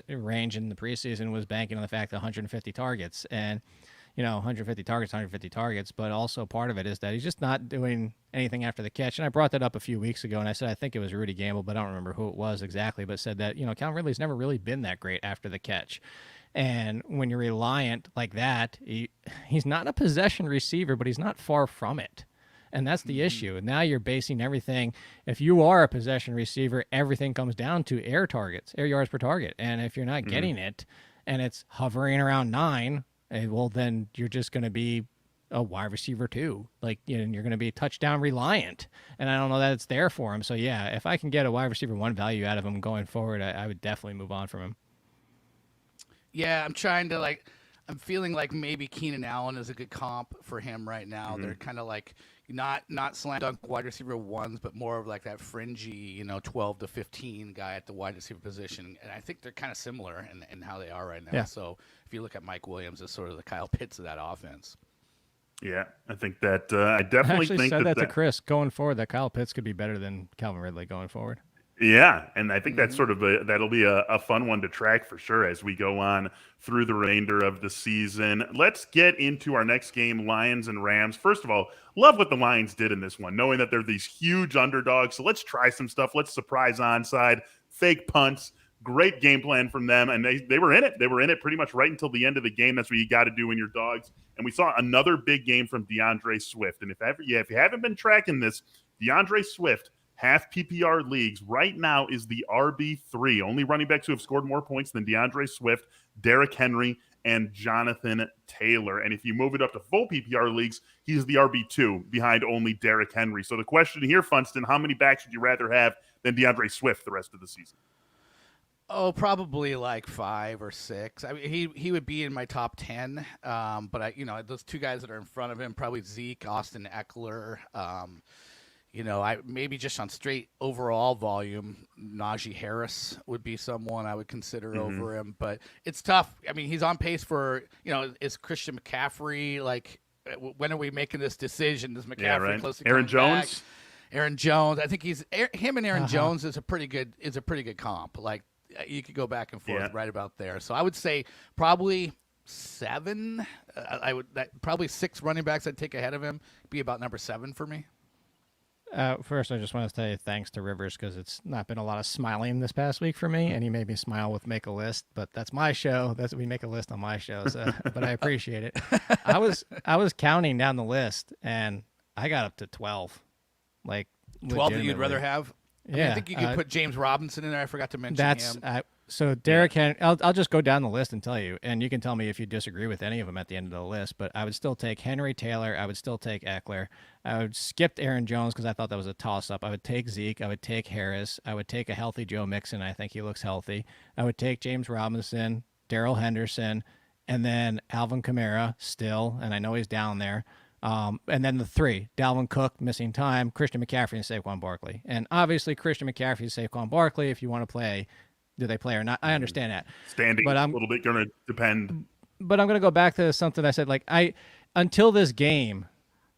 range in the preseason was banking on the fact that 150 targets and, 150 targets. But also part of it is that he's just not doing anything after the catch. And I brought that up a few weeks ago, and I said I think it was Rudy Gamble, but I don't remember who it was exactly, but said that, Calvin Ridley's never really been that great after the catch. And when you're reliant like that, he's not a possession receiver, but he's not far from it. And that's the issue. And now you're basing everything. If you are a possession receiver, everything comes down to air yards per target. And if you're not getting it and it's hovering around 9, well, then you're just going to be a wide receiver 2. And you're going to be touchdown reliant. And I don't know that it's there for him. So, yeah, if I can get a wide receiver 1 value out of him going forward, I would definitely move on from him. Yeah, I'm trying to I'm feeling like maybe Keenan Allen is a good comp for him right now. They're kind of like not slam dunk wide receiver 1s, but more of like that fringy, 12 to 15 guy at the wide receiver position. And I think they're kind of similar in how they are right now. Yeah. So if you look at Mike Williams as sort of the Kyle Pitts of that offense. Yeah, I think that I definitely actually think said that to Chris going forward, that Kyle Pitts could be better than Calvin Ridley going forward. Yeah, and I think that's sort of that'll be a fun one to track for sure as we go on through the remainder of the season. Let's get into our next game, Lions and Rams. First of all, love what the Lions did in this one, knowing that they're these huge underdogs. So let's try some stuff. Let's surprise onside, fake punts. Great game plan from them, and they were in it. They were in it pretty much right until the end of the game. That's what you got to do when you're dogs. And we saw another big game from DeAndre Swift. And if you haven't been tracking this, DeAndre Swift, half PPR leagues right now is the RB3. Only running backs who have scored more points than DeAndre Swift, Derrick Henry, and Jonathan Taylor. And if you move it up to full PPR leagues, he's the RB2 behind only Derrick Henry. So the question here, Funston, how many backs would you rather have than DeAndre Swift the rest of the season? Oh, probably like 5 or 6. I mean, he would be in my top 10. But those two guys that are in front of him, probably Zeke, Austin Eckler. I maybe just on straight overall volume, Najee Harris would be someone I would consider over him. But it's tough. I mean, he's on pace for, is Christian McCaffrey, like, when are we making this decision? Is McCaffrey close to Aaron Jones? back? Aaron Jones. I think him and Aaron Jones is a pretty good comp. Like, you could go back and forth right about there. So I would say probably 7. Probably 6 running backs I'd take ahead of him. Be about number 7 for me. First, I just want to say thanks to Rivers because it's not been a lot of smiling this past week for me, and he made me smile with Make a List. But that's my show. We make a list on my show, so but I appreciate it. I was counting down the list, and I got up to 12. Like 12 that you'd rather have. I think you could put James Robinson in there. I forgot to mention him. So Derrick Henry, I'll just go down the list and tell you, and you can tell me if you disagree with any of them at the end of the list, but I would still take Henry, Taylor. I would still take Eckler. I would skip Aaron Jones because I thought that was a toss-up. I would take Zeke. I would take Harris. I would take a healthy Joe Mixon. I think he looks healthy. I would take James Robinson, Darrell Henderson, and then Alvin Kamara still, and I know he's down there. And then the 3, Dalvin Cook, missing time, Christian McCaffrey, and Saquon Barkley. And obviously Christian McCaffrey and Saquon Barkley, if you want to play, do they play or not? I understand that. Standing but a little bit going to depend. But I'm going to go back to something I said. Like until this game,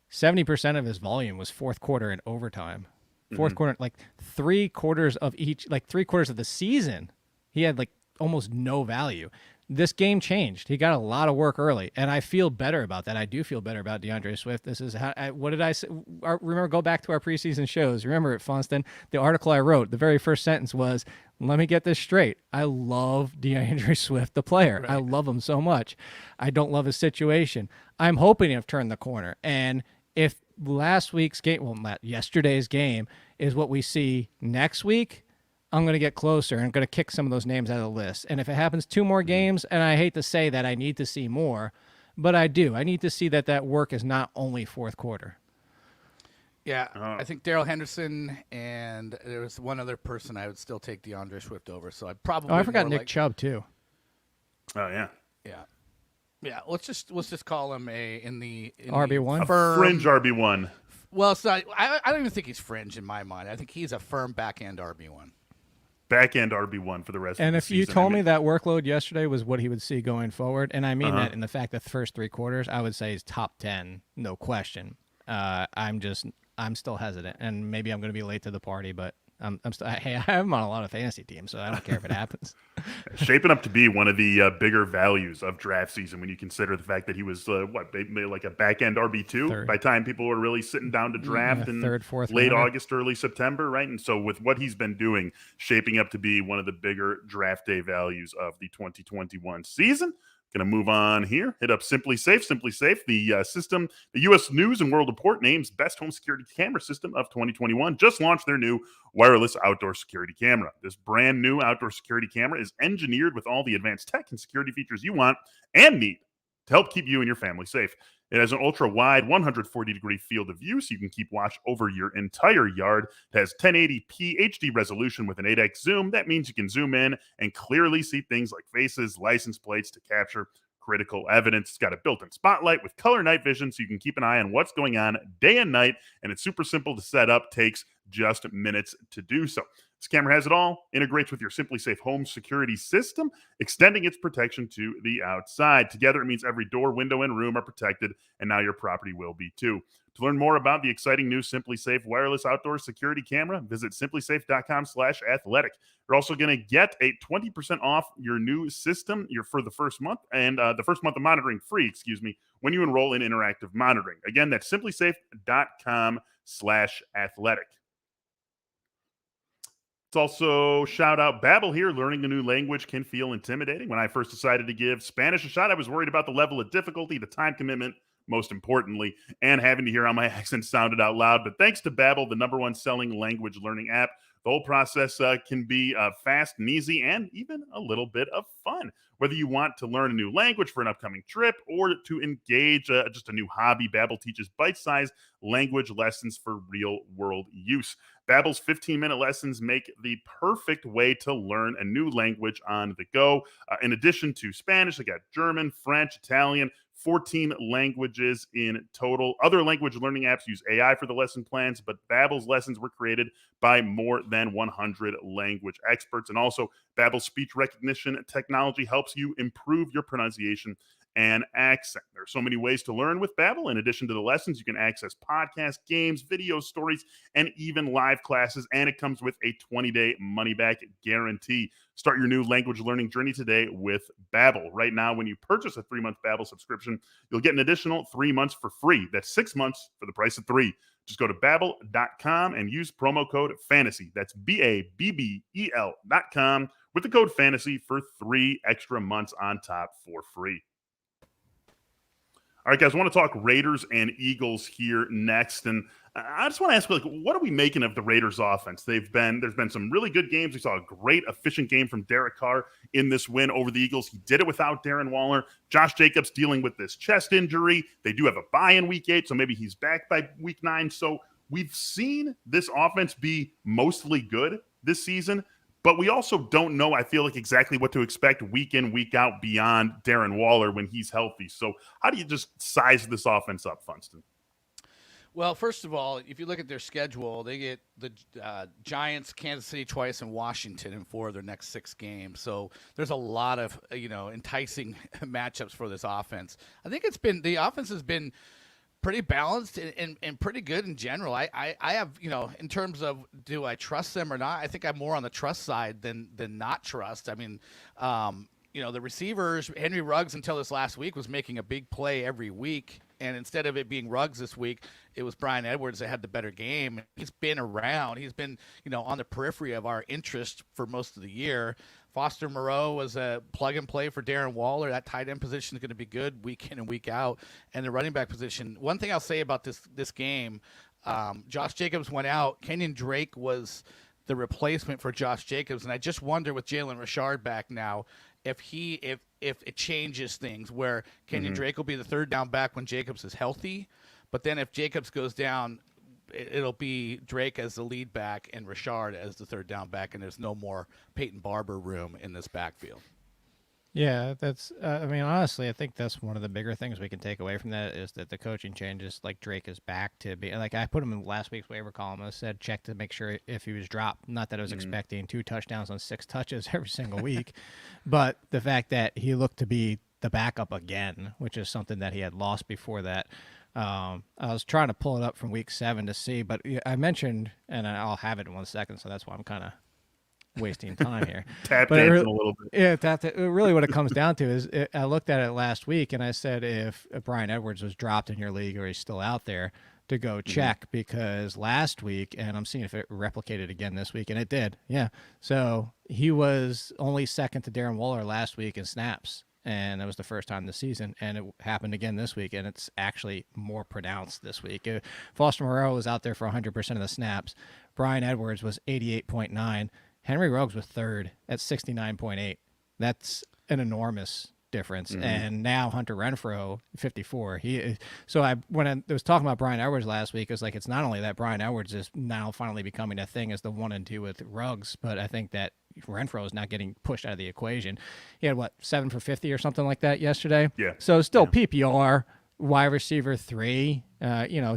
70% of his volume was fourth quarter and overtime. Fourth quarter, like 3 quarters of each, like 3 quarters of the season, he had like almost no value. This game changed. He got a lot of work early, and I feel better about that. I do feel better about DeAndre Swift. This is what did I say? Remember, go back to our preseason shows. Remember at Funston, the article I wrote, the very first sentence was, let me get this straight. I love DeAndre Swift, the player. Right. I love him so much. I don't love his situation. I'm hoping to have turned the corner. And if yesterday's game is what we see next week, I'm going to get closer and I'm going to kick some of those names out of the list. And if it happens 2 more games, and I hate to say that I need to see more, but I do. I need to see that work is not only fourth quarter. Yeah, I think Darrell Henderson, and there was one other person I would still take DeAndre Swift over. So I probably. I forgot Nick Chubb too. Oh yeah. Yeah. Let's just call him in the RB1, fringe RB1. Well, so I don't even think he's fringe in my mind. I think he's a firm back end RB1. Back end RB1 for the rest of the season. And if you told me that workload yesterday was what he would see going forward, and I mean that in the fact that the first 3 quarters, I would say he's top 10, no question. I'm still hesitant, and maybe I'm going to be late to the party, but I'm still. Hey, I'm on a lot of fantasy teams, so I don't care if it happens. Shaping up to be one of the bigger values of draft season when you consider the fact that he was like a back end RB2 by the time people were really sitting down to draft in late August, early September, right? And so with what he's been doing, shaping up to be one of the bigger draft day values of the 2021 season. Going to move on here. Hit up Simply Safe. Simply Safe, the system, the U.S. News and World Report names Best Home Security Camera System of 2021, just launched their new wireless outdoor security camera. This brand new outdoor security camera is engineered with all the advanced tech and security features you want and need to help keep you and your family safe. It has an ultra-wide 140-degree field of view, so you can keep watch over your entire yard. It has 1080p HD resolution with an 8x zoom. That means you can zoom in and clearly see things like faces, license plates to capture critical evidence. It's got a built-in spotlight with color night vision, so you can keep an eye on what's going on day and night, and it's super simple to set up. Takes just minutes to do so. This camera has it all, integrates with your Simply Safe home security system, extending its protection to the outside. Together, it means every door, window, and room are protected, and now your property will be too. To learn more about the exciting new Simply Safe wireless outdoor security camera, visit simplysafe.com/athletic. You're also going to get a 20% off your new system for the first month, and the first month of monitoring free, when you enroll in interactive monitoring. Again, that's simplysafe.com/athletic. It's also shout out Babbel here. Learning a new language can feel intimidating. When I first decided to give Spanish a shot, I was worried about the level of difficulty, the time commitment, most importantly, and having to hear how my accent sounded out loud. But thanks to Babbel, the #1 selling language learning app, the whole process can be fast and easy and even a little bit of fun. Whether you want to learn a new language for an upcoming trip or to engage just a new hobby, Babbel teaches bite-sized language lessons for real-world use. Babbel's 15-minute lessons make the perfect way to learn a new language on the go. In addition to Spanish, they got German, French, Italian, 14 languages in total. Other language learning apps use AI for the lesson plans, but Babbel's lessons were created by more than 100 language experts. And also, Babbel's speech recognition technology helps you improve your pronunciation and accent. There are so many ways to learn with Babbel. In addition to the lessons, you can access podcasts, games, videos, stories, and even live classes. And it comes with a 20-day money-back guarantee. Start your new language learning journey today with Babbel. Right now, when you purchase a 3-month Babbel subscription, you'll get an additional 3 months for free. That's 6 months for the price of 3. Just go to Babbel.com and use promo code FANTASY. That's BABBEL.com with the code FANTASY for 3 extra months on top for free. All right, guys, I want to talk Raiders and Eagles here next. And I just want to ask, what are we making of the Raiders offense? There's been some really good games. We saw a great, efficient game from Derek Carr in this win over the Eagles. He did it without Darren Waller. Josh Jacobs dealing with this chest injury. They do have a bye in week 8, so maybe he's back by week 9. So we've seen this offense be mostly good this season. But we also don't know, I feel like, exactly what to expect week in, week out beyond Darren Waller when he's healthy. So how do you just size this offense up, Funston? Well, first of all, if you look at their schedule, they get the Giants, Kansas City twice, and Washington in 4 of their next 6 games. So there's a lot of enticing matchups for this offense. I think the offense has been pretty balanced and pretty good in general. I have, in terms of do I trust them or not, I think I'm more on the trust side than not trust. I mean, the receivers, Henry Ruggs until this last week was making a big play every week. And instead of it being Ruggs this week, it was Bryan Edwards that had the better game. He's been around. He's been, on the periphery of our interest for most of the year. Foster Moreau was a plug-and-play for Darren Waller. That tight end position is going to be good week in and week out. And the running back position, one thing I'll say about this game, Josh Jacobs went out. Kenyon Drake was the replacement for Josh Jacobs. And I just wonder with Jalen Richard back now, if it changes things where Kenyon Drake will be the third down back when Jacobs is healthy. But then if Jacobs goes down, it'll be Drake as the lead back and Richard as the third down back, and there's no more Peyton Barber room in this backfield. Yeah, that's. Honestly, I think that's one of the bigger things we can take away from that is that the coaching changes. Like Drake is back to be like I put him in last week's waiver column. I said check to make sure if he was dropped. Not that I was expecting 2 touchdowns on 6 touches every single week, but the fact that he looked to be the backup again, which is something that he had lost before that. I was trying to pull it up from week 7 to see, but I mentioned, and I'll have it in 1 second, so that's why I'm kind of wasting time here. Tap dancing a little bit. Yeah, really what it comes down to is I looked at it last week, and I said if Bryan Edwards was dropped in your league or he's still out there, to go check because last week, and I'm seeing if it replicated again this week, and it did. Yeah. So he was only second to Darren Waller last week in snaps. And that was the first time this season, and it happened again this week, and it's actually more pronounced this week. Foster Moreau was out there for 100% of the snaps. Bryan Edwards was 88.9. Henry Ruggs was third at 69.8. That's an enormous difference. And now Hunter Renfrow, 54. When I was talking about Bryan Edwards last week, it was like it's not only that Bryan Edwards is now finally becoming a thing as the 1 and 2 with Ruggs, but I think that Renfrow is not getting pushed out of the equation. He had 7 for 50 or something like that yesterday. Yeah. So still PPR wide receiver 3,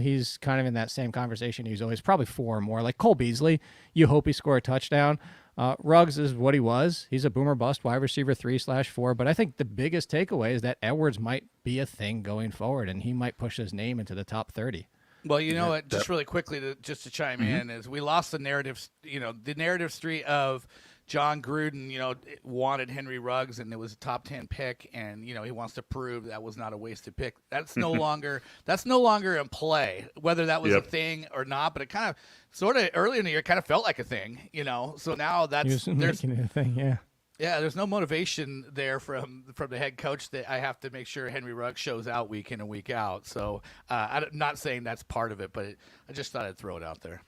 he's kind of in that same conversation. He's always probably 4 or more. Like Cole Beasley, you hope he score a touchdown. Ruggs is what he was. He's a boomer bust wide receiver 3/4. But I think the biggest takeaway is that Edwards might be a thing going forward, and he might push his name into the top 30. Well, you know what? Just really quickly to chime in is we lost the narrative. The narrative street of John Gruden, wanted Henry Ruggs and it was a top 10 pick, and he wants to prove that was not a wasted pick. That's no longer in play, whether that was a thing or not. But it kind of sort of early in the year kind of felt like a thing, So now there's making it a thing, yeah. Yeah, there's no motivation there from the head coach that I have to make sure Henry Ruggs shows out week in and week out. So I'm not saying that's part of it, but I just thought I'd throw it out there.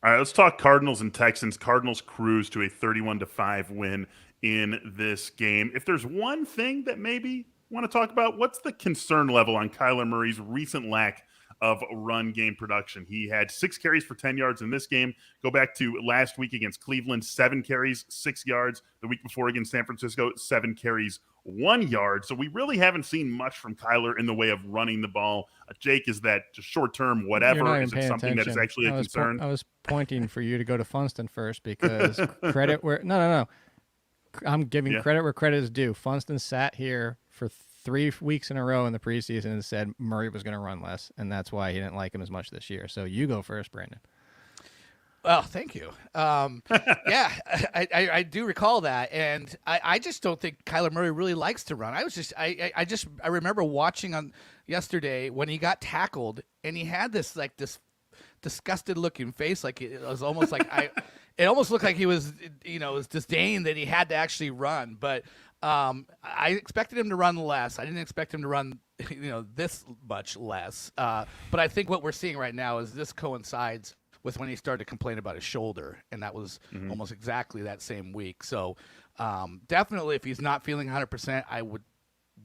All right, let's talk Cardinals and Texans. Cardinals cruise to a 31-5 win in this game. If there's one thing that maybe want to talk about, what's the concern level on Kyler Murray's recent lack of run game production? He had 6 carries for 10 yards in this game. Go back to last week against Cleveland, 7 carries, 6 yards. The week before against San Francisco, 7 carries, 1 yard. So we really haven't seen much from Kyler in the way of running the ball. Jake, is that just short-term whatever? Is it something that is actually a concern? I was pointing for you to go to Funston first because credit where – no. I'm giving credit where credit is due. Funston sat here for 3 weeks in a row in the preseason and said Murray was going to run less, and that's why he didn't like him as much this year. So you go first, Brandon. Well, thank you. Yeah, I do recall that, and I just don't think Kyler Murray really likes to run. I remember watching on yesterday when he got tackled, and he had this disgusted looking face, like it was almost like it almost looked like he was was disdain that he had to actually run, but. I expected him to run less. I didn't expect him to run, this much less. But I think what we're seeing right now is this coincides with when he started to complain about his shoulder, and that was almost exactly that same week. So definitely, if he's not feeling 100%, I would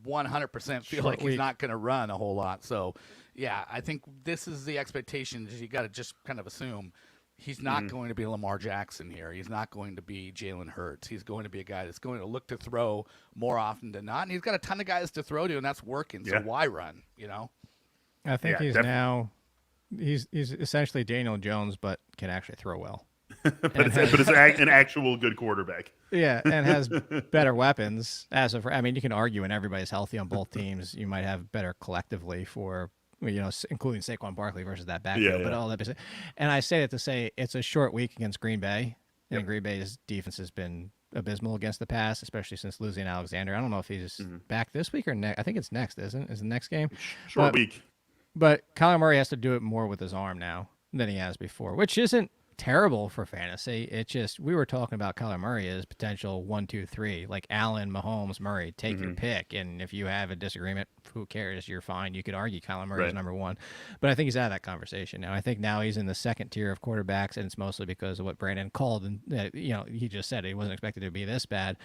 100% feel like he's not going to run a whole lot. So, yeah, I think this is the expectation. You got to just kind of assume. He's not going to be Lamar Jackson here. He's not going to be Jalen Hurts. He's going to be a guy that's going to look to throw more often than not. And he's got a ton of guys to throw to, and that's working. So why run, I think he's essentially Daniel Jones, but can actually throw well. but it's an actual good quarterback. Yeah, and has better weapons. You can argue when everybody's healthy on both teams, you might have better collectively for – including Saquon Barkley versus that backfield, but all that. And I say that to say it's a short week against Green Bay, and Green Bay's defense has been abysmal against the pass, especially since losing Alexander. I don't know if he's back this week or next. I think it's next, isn't it? Is the next game? Short week. But Kyler Murray has to do it more with his arm now than he has before, which isn't terrible for fantasy. It's just we were talking about Kyler Murray as potential 1, 2, 3, like Allen, Mahomes, Murray. Take your pick, and if you have a disagreement, who cares? You're fine. You could argue Kyler Murray is number 1, but I think he's out of that conversation now. I think now he's in the second tier of quarterbacks, and it's mostly because of what Brandon called, and he just said he wasn't expected to be this bad.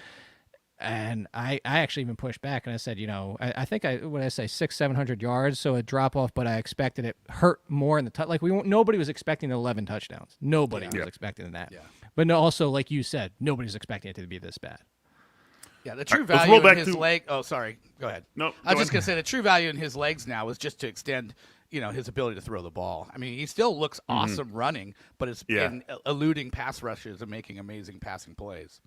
And I actually even pushed back and I said, I think what I say 600-700 yards, so a drop off, but I expected it hurt more in the nobody was expecting 11 touchdowns. Nobody was expecting that. Yeah. But no, also like you said, nobody's expecting it to be this bad. Yeah, the true value in his leg. Oh, sorry. Go ahead. No, I was just gonna say the true value in his legs now is just to extend, his ability to throw the ball. I mean, he still looks awesome running, but it's in eluding pass rushes and making amazing passing plays.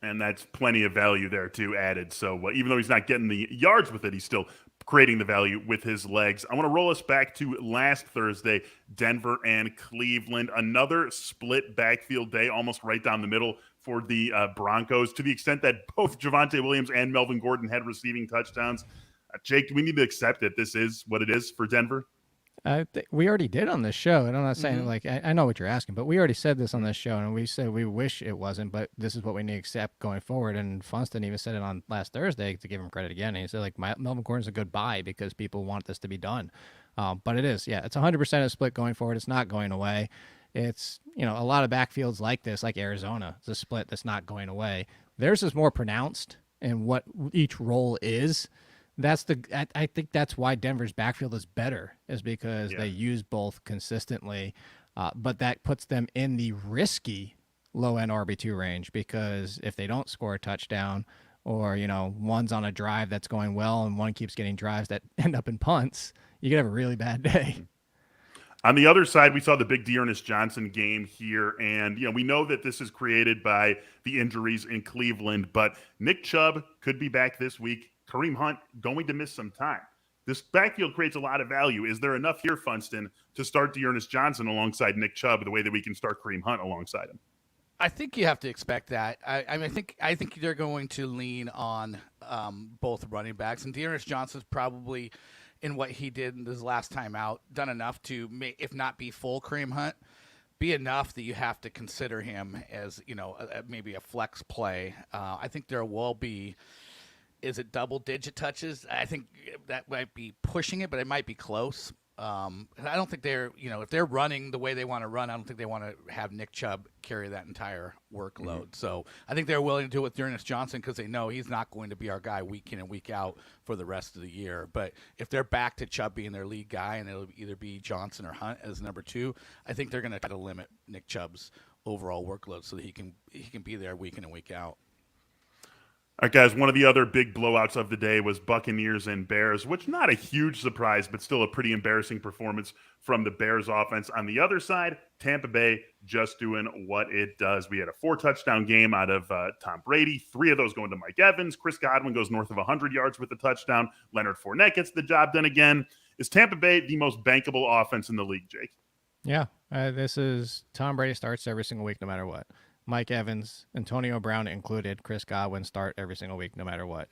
And that's plenty of value there, too, added. So even though he's not getting the yards with it, he's still creating the value with his legs. I want to roll us back to last Thursday, Denver and Cleveland. Another split backfield day, almost right down the middle for the Broncos, to the extent that both Javonte Williams and Melvin Gordon had receiving touchdowns. Jake, do we need to accept that this is what it is for Denver? We already did on this show, and I'm not saying I know what you're asking, but we already said this on this show, and we said we wish it wasn't, but this is what we need to accept going forward. And Funston even said it on last Thursday to give him credit again. And he said Melvin Gordon's a good buy because people want this to be done, but it is, it's 100% a split going forward. It's not going away. It's a lot of backfields like this, like Arizona, it's a split that's not going away. Theirs is more pronounced in what each role is. I think that's why Denver's backfield is better, is because they use both consistently, but that puts them in the risky low-end RB2 range, because if they don't score a touchdown or, one's on a drive that's going well and one keeps getting drives that end up in punts, you could have a really bad day. On the other side, we saw the big Dearness Johnson game here, and we know that this is created by the injuries in Cleveland, but Nick Chubb could be back this week. Kareem Hunt going to miss some time. This backfield creates a lot of value. Is there enough here, Funston, to start Dearness Johnson alongside Nick Chubb the way that we can start Kareem Hunt alongside him? I think you have to expect that. I think they're going to lean on both running backs, and Dearness Johnson's probably, in what he did in his last time out, done enough to, if not be full Kareem Hunt, be enough that you have to consider him as maybe a flex play. I think there will be. Is it double-digit touches? I think that might be pushing it, but it might be close. I don't think they're, if they're running the way they want to run, I don't think they want to have Nick Chubb carry that entire workload. Mm-hmm. So I think they're willing to do it with Dearness Johnson because they know he's not going to be our guy week in and week out for the rest of the year. But if they're back to Chubb being their lead guy and it'll either be Johnson or Hunt as number 2, I think they're going to try to limit Nick Chubb's overall workload so that he can be there week in and week out. All right, guys, one of the other big blowouts of the day was Buccaneers and Bears, which not a huge surprise, but still a pretty embarrassing performance from the Bears offense. On the other side, Tampa Bay just doing what it does. We had a 4-touchdown game out of Tom Brady, 3 of those going to Mike Evans. Chris Godwin goes north of 100 yards with a touchdown. Leonard Fournette gets the job done again. Is Tampa Bay the most bankable offense in the league, Jake? Yeah, this is Tom Brady starts every single week no matter what. Mike Evans, Antonio Brown included, Chris Godwin start every single week no matter what.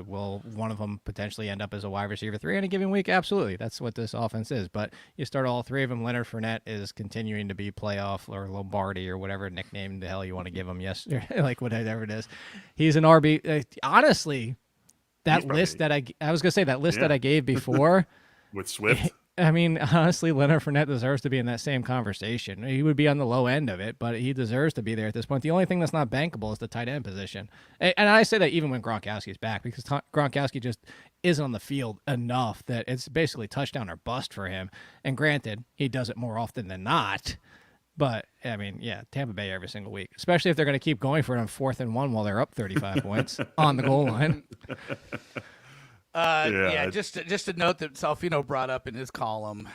Will one of them potentially end up as a wide receiver 3 in a given week? Absolutely. That's what this offense is. But you start all 3 of them. Leonard Fournette is continuing to be playoff or Lombardi or whatever nickname the hell you want to give him. Yes, like whatever it is. He's an RB. Honestly, that list that I was going to say that list that I gave before. With Swift? I mean, honestly, Leonard Fournette deserves to be in that same conversation. He would be on the low end of it, but he deserves to be there at this point. The only thing that's not bankable is the tight end position. And I say that even when Gronkowski's back, because Gronkowski just isn't on the field enough that it's basically touchdown or bust for him. And granted, he does it more often than not. But, I mean, yeah, Tampa Bay every single week, especially if they're going to keep going for it on 4th and 1 while they're up 35 points on the goal line. Just a note that Salfino brought up in his column.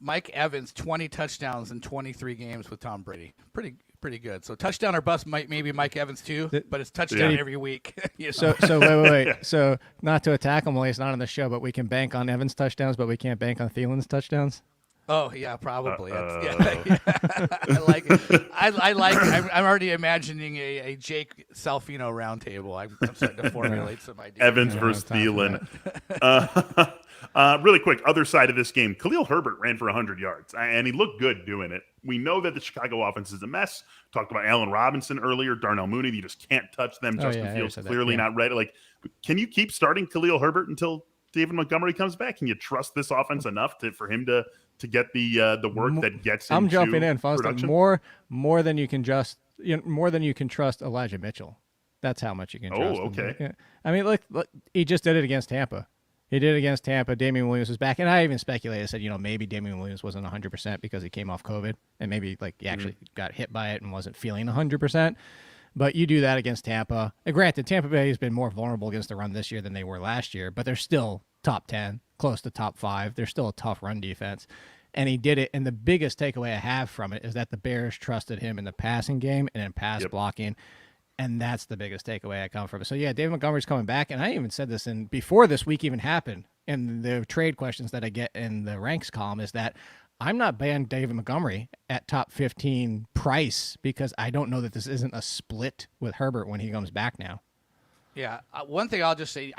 Mike Evans, 20 touchdowns in 23 games with Tom Brady. Pretty good. So touchdown or bust maybe Mike Evans too, but it's touchdown every week. So wait. So not to attack him while he's not on the show, but we can bank on Evans' touchdowns, but we can't bank on Thielen's touchdowons? Oh yeah, probably. I like it. I'm already imagining a Jake Salfino roundtable. I'm starting to formulate some ideas. Evans versus Thielen. Really quick, other side of this game, Khalil Herbert ran for 100 yards, and he looked good doing it. We know that the Chicago offense is a mess. Talked about Allen Robinson earlier, Darnell Mooney. You just can't touch them. Justin Fields clearly not ready. Like, can you keep starting Khalil Herbert until David Montgomery comes back? Can you trust this offense enough for him to get the work that gets I'm into jumping in, Funston. production? More than you can more than you can trust Elijah Mitchell. That's how much you can trust. Oh, okay. Yeah. I mean, look, he just did it against Tampa. He did it against Tampa. Damian Williams was back, and I even speculated. I said, maybe Damian Williams wasn't 100% because he came off COVID, and maybe he actually got hit by it and wasn't feeling 100%. But you do that against Tampa. And granted, Tampa Bay has been more vulnerable against the run this year than they were last year, but they're still top 10, close to top 5. They're still a tough run defense. And he did it. And the biggest takeaway I have from it is that the Bears trusted him in the passing game and in pass blocking. And that's the biggest takeaway I come from it. So, yeah, David Montgomery's coming back. And I even said this before this week even happened. And the trade questions that I get in the ranks column is that I'm not banning David Montgomery at top 15 price because I don't know that this isn't a split with Herbert when he comes back now. Yeah, one thing I'll just say,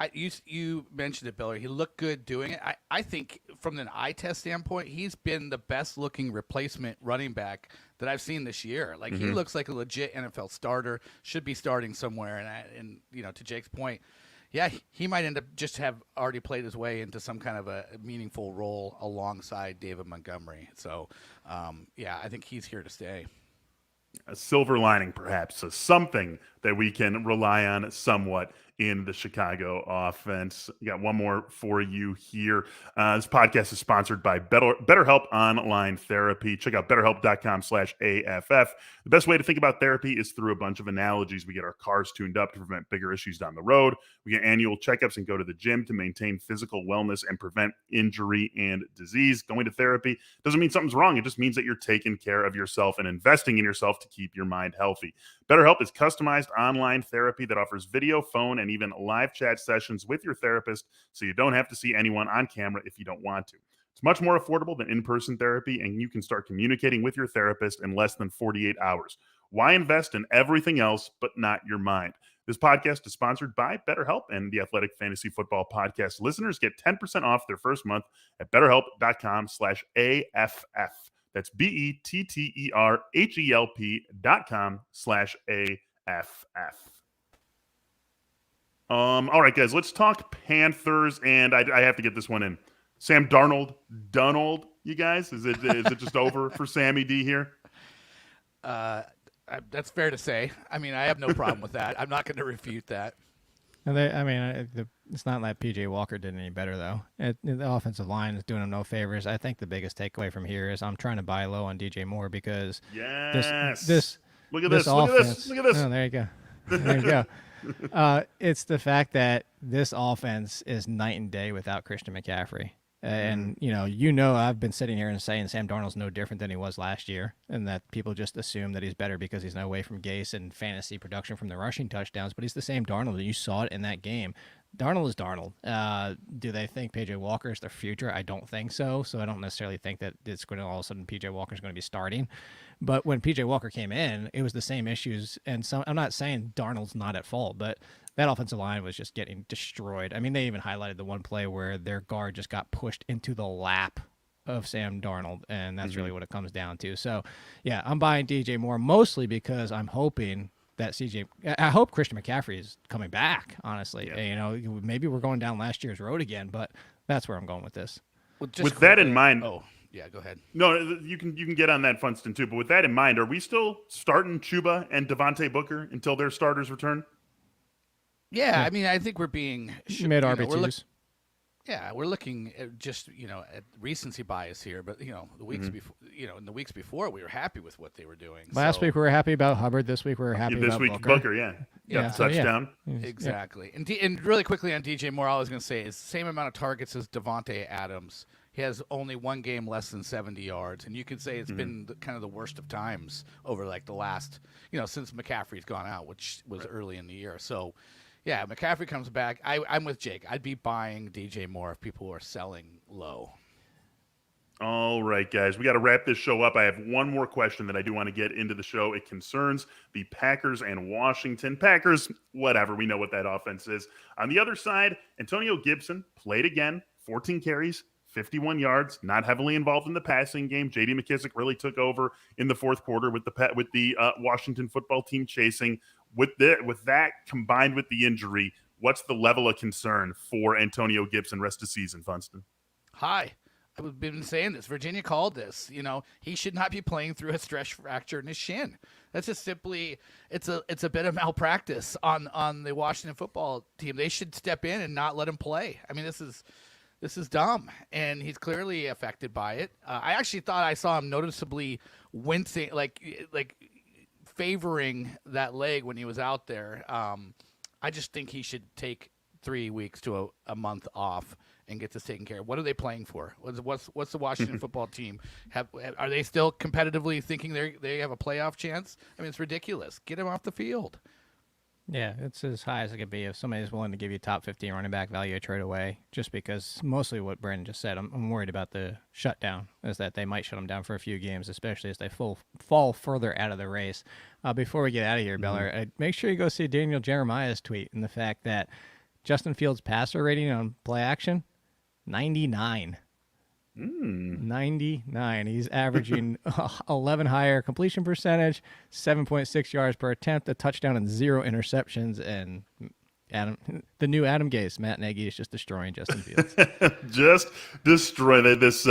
you mentioned it, Bill. He looked good doing it. I think from an eye test standpoint, he's been the best-looking replacement running back that I've seen this year. Like, he looks like a legit NFL starter, should be starting somewhere. And to Jake's point, yeah, he might end up just have already played his way into some kind of a meaningful role alongside David Montgomery. So, I think he's here to stay. A silver lining, perhaps, something that we can rely on somewhat in the Chicago offense. We got one more for you here. This podcast is sponsored by BetterHelp Online Therapy. Check out betterhelp.com/AFF. The best way to think about therapy is through a bunch of analogies. We get our cars tuned up to prevent bigger issues down the road. We get annual checkups and go to the gym to maintain physical wellness and prevent injury and disease. Going to therapy doesn't mean something's wrong. It just means that you're taking care of yourself and investing in yourself to keep your mind healthy. BetterHelp is customized online therapy that offers video, phone, and even live chat sessions with your therapist, so you don't have to see anyone on camera if you don't want to. It's much more affordable than in-person therapy, and you can start communicating with your therapist in less than 48 hours. Why invest in everything else but not your mind? This podcast is sponsored by BetterHelp, and the Athletic Fantasy Football Podcast listeners get 10% off their first month at betterhelp.com/AFF. That's BETTERHELP.com/AFF. All right, guys, let's talk Panthers, and I have to get this one in. Sam Darnold, you guys? Is it just over for Sammy D here? That's fair to say. I mean, I have no problem with that. I'm not going to refute that. It's not like P.J. Walker did any better, though. The offensive line is doing him no favors. I think the biggest takeaway from here is I'm trying to buy low on D.J. Moore because this look at this offense. Look at this. Oh, there you go. There you go. It's the fact that this offense is night and day without Christian McCaffrey. And, I've been sitting here and saying Sam Darnold's no different than he was last year, and that people just assume that he's better because he's away from Gase and fantasy production from the rushing touchdowns, but he's the same Darnold, and you saw it in that game. Darnold is Darnold. Do they think P.J. Walker is their future? I don't think so. So I don't necessarily think that it's going to all of a sudden P.J. Walker is going to be starting. But when P.J. Walker came in, it was the same issues. And so I'm not saying Darnold's not at fault, but that offensive line was just getting destroyed. I mean, they even highlighted the one play where their guard just got pushed into the lap of Sam Darnold, and that's really what it comes down to. So, yeah, I'm buying DJ Moore mostly because I'm hoping that I hope Christian McCaffrey is coming back, honestly. Yeah. Maybe we're going down last year's road again, but that's where I'm going with this. With that in mind. Oh, yeah, go ahead. No, you can get on that, Funston, too. But with that in mind, are we still starting Chuba and Devontae Booker until their starters return? Yeah, I mean, I think we're being mid RB2s. We're looking at just at recency bias here, but the weeks before, in the weeks before, we were happy with what they were doing. Last week we were happy about Hubbard. This week we were happy about Booker. Touchdown. Exactly. And really quickly on DJ Moore, all I was going to say is the same amount of targets as Devontae Adams. He has only one game less than 70 yards, and you could say it's been kind of the worst of times over like the last, since McCaffrey's gone out, which was early in the year. So. Yeah, McCaffrey comes back. I'm with Jake. I'd be buying DJ Moore if people are selling low. All right, guys. We got to wrap this show up. I have one more question that I do want to get into the show. It concerns the Packers and Washington. Packers, whatever. We know what that offense is. On the other side, Antonio Gibson played again, 14 carries, 51 yards, not heavily involved in the passing game. J.D. McKissic really took over in the fourth quarter with the Washington football team chasing. With that combined with the injury, what's the level of concern for Antonio Gibson rest of the season, Funston? High. I've been saying this. Virginia called this. He should not be playing through a stress fracture in his shin. That's just simply it's a bit of malpractice on the Washington football team. They should step in and not let him play. I mean, this is dumb, and he's clearly affected by it. I actually thought I saw him noticeably wincing, like favoring that leg when he was out there. I just think he should take 3 weeks to a month off and get this taken care of. What are they playing for? What's the Washington football team are they still competitively thinking they have a playoff chance? I mean, it's ridiculous. Get him off the field. Yeah, it's as high as it could be if somebody's willing to give you top 15 running back value trade away, just because mostly what Brandon just said. I'm worried about the shutdown, is that they might shut him down for a few games, especially as they fall further out of the race. Before we get out of here, Beller, make sure you go see Daniel Jeremiah's tweet and the fact that Justin Fields' passer rating on play action, 99. 99. He's averaging 11 higher completion percentage, 7.6 yards per attempt, a touchdown, and 0 interceptions. And the new Adam Gase. Matt Nagy is just destroying Justin Fields. Just destroy this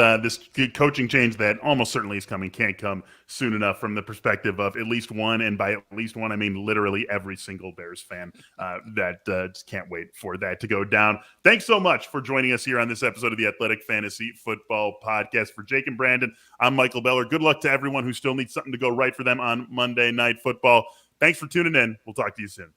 coaching change that almost certainly is coming. Can't come soon enough from the perspective of at least one, and by at least one I mean literally every single Bears fan that just can't wait for that to go down. Thanks so much for joining us here on this episode of the Athletic Fantasy Football Podcast. For Jake and Brandon, I'm Michael Beller. Good luck to everyone who still needs something to go right for them on Monday Night Football. Thanks for tuning in. We'll talk to you soon.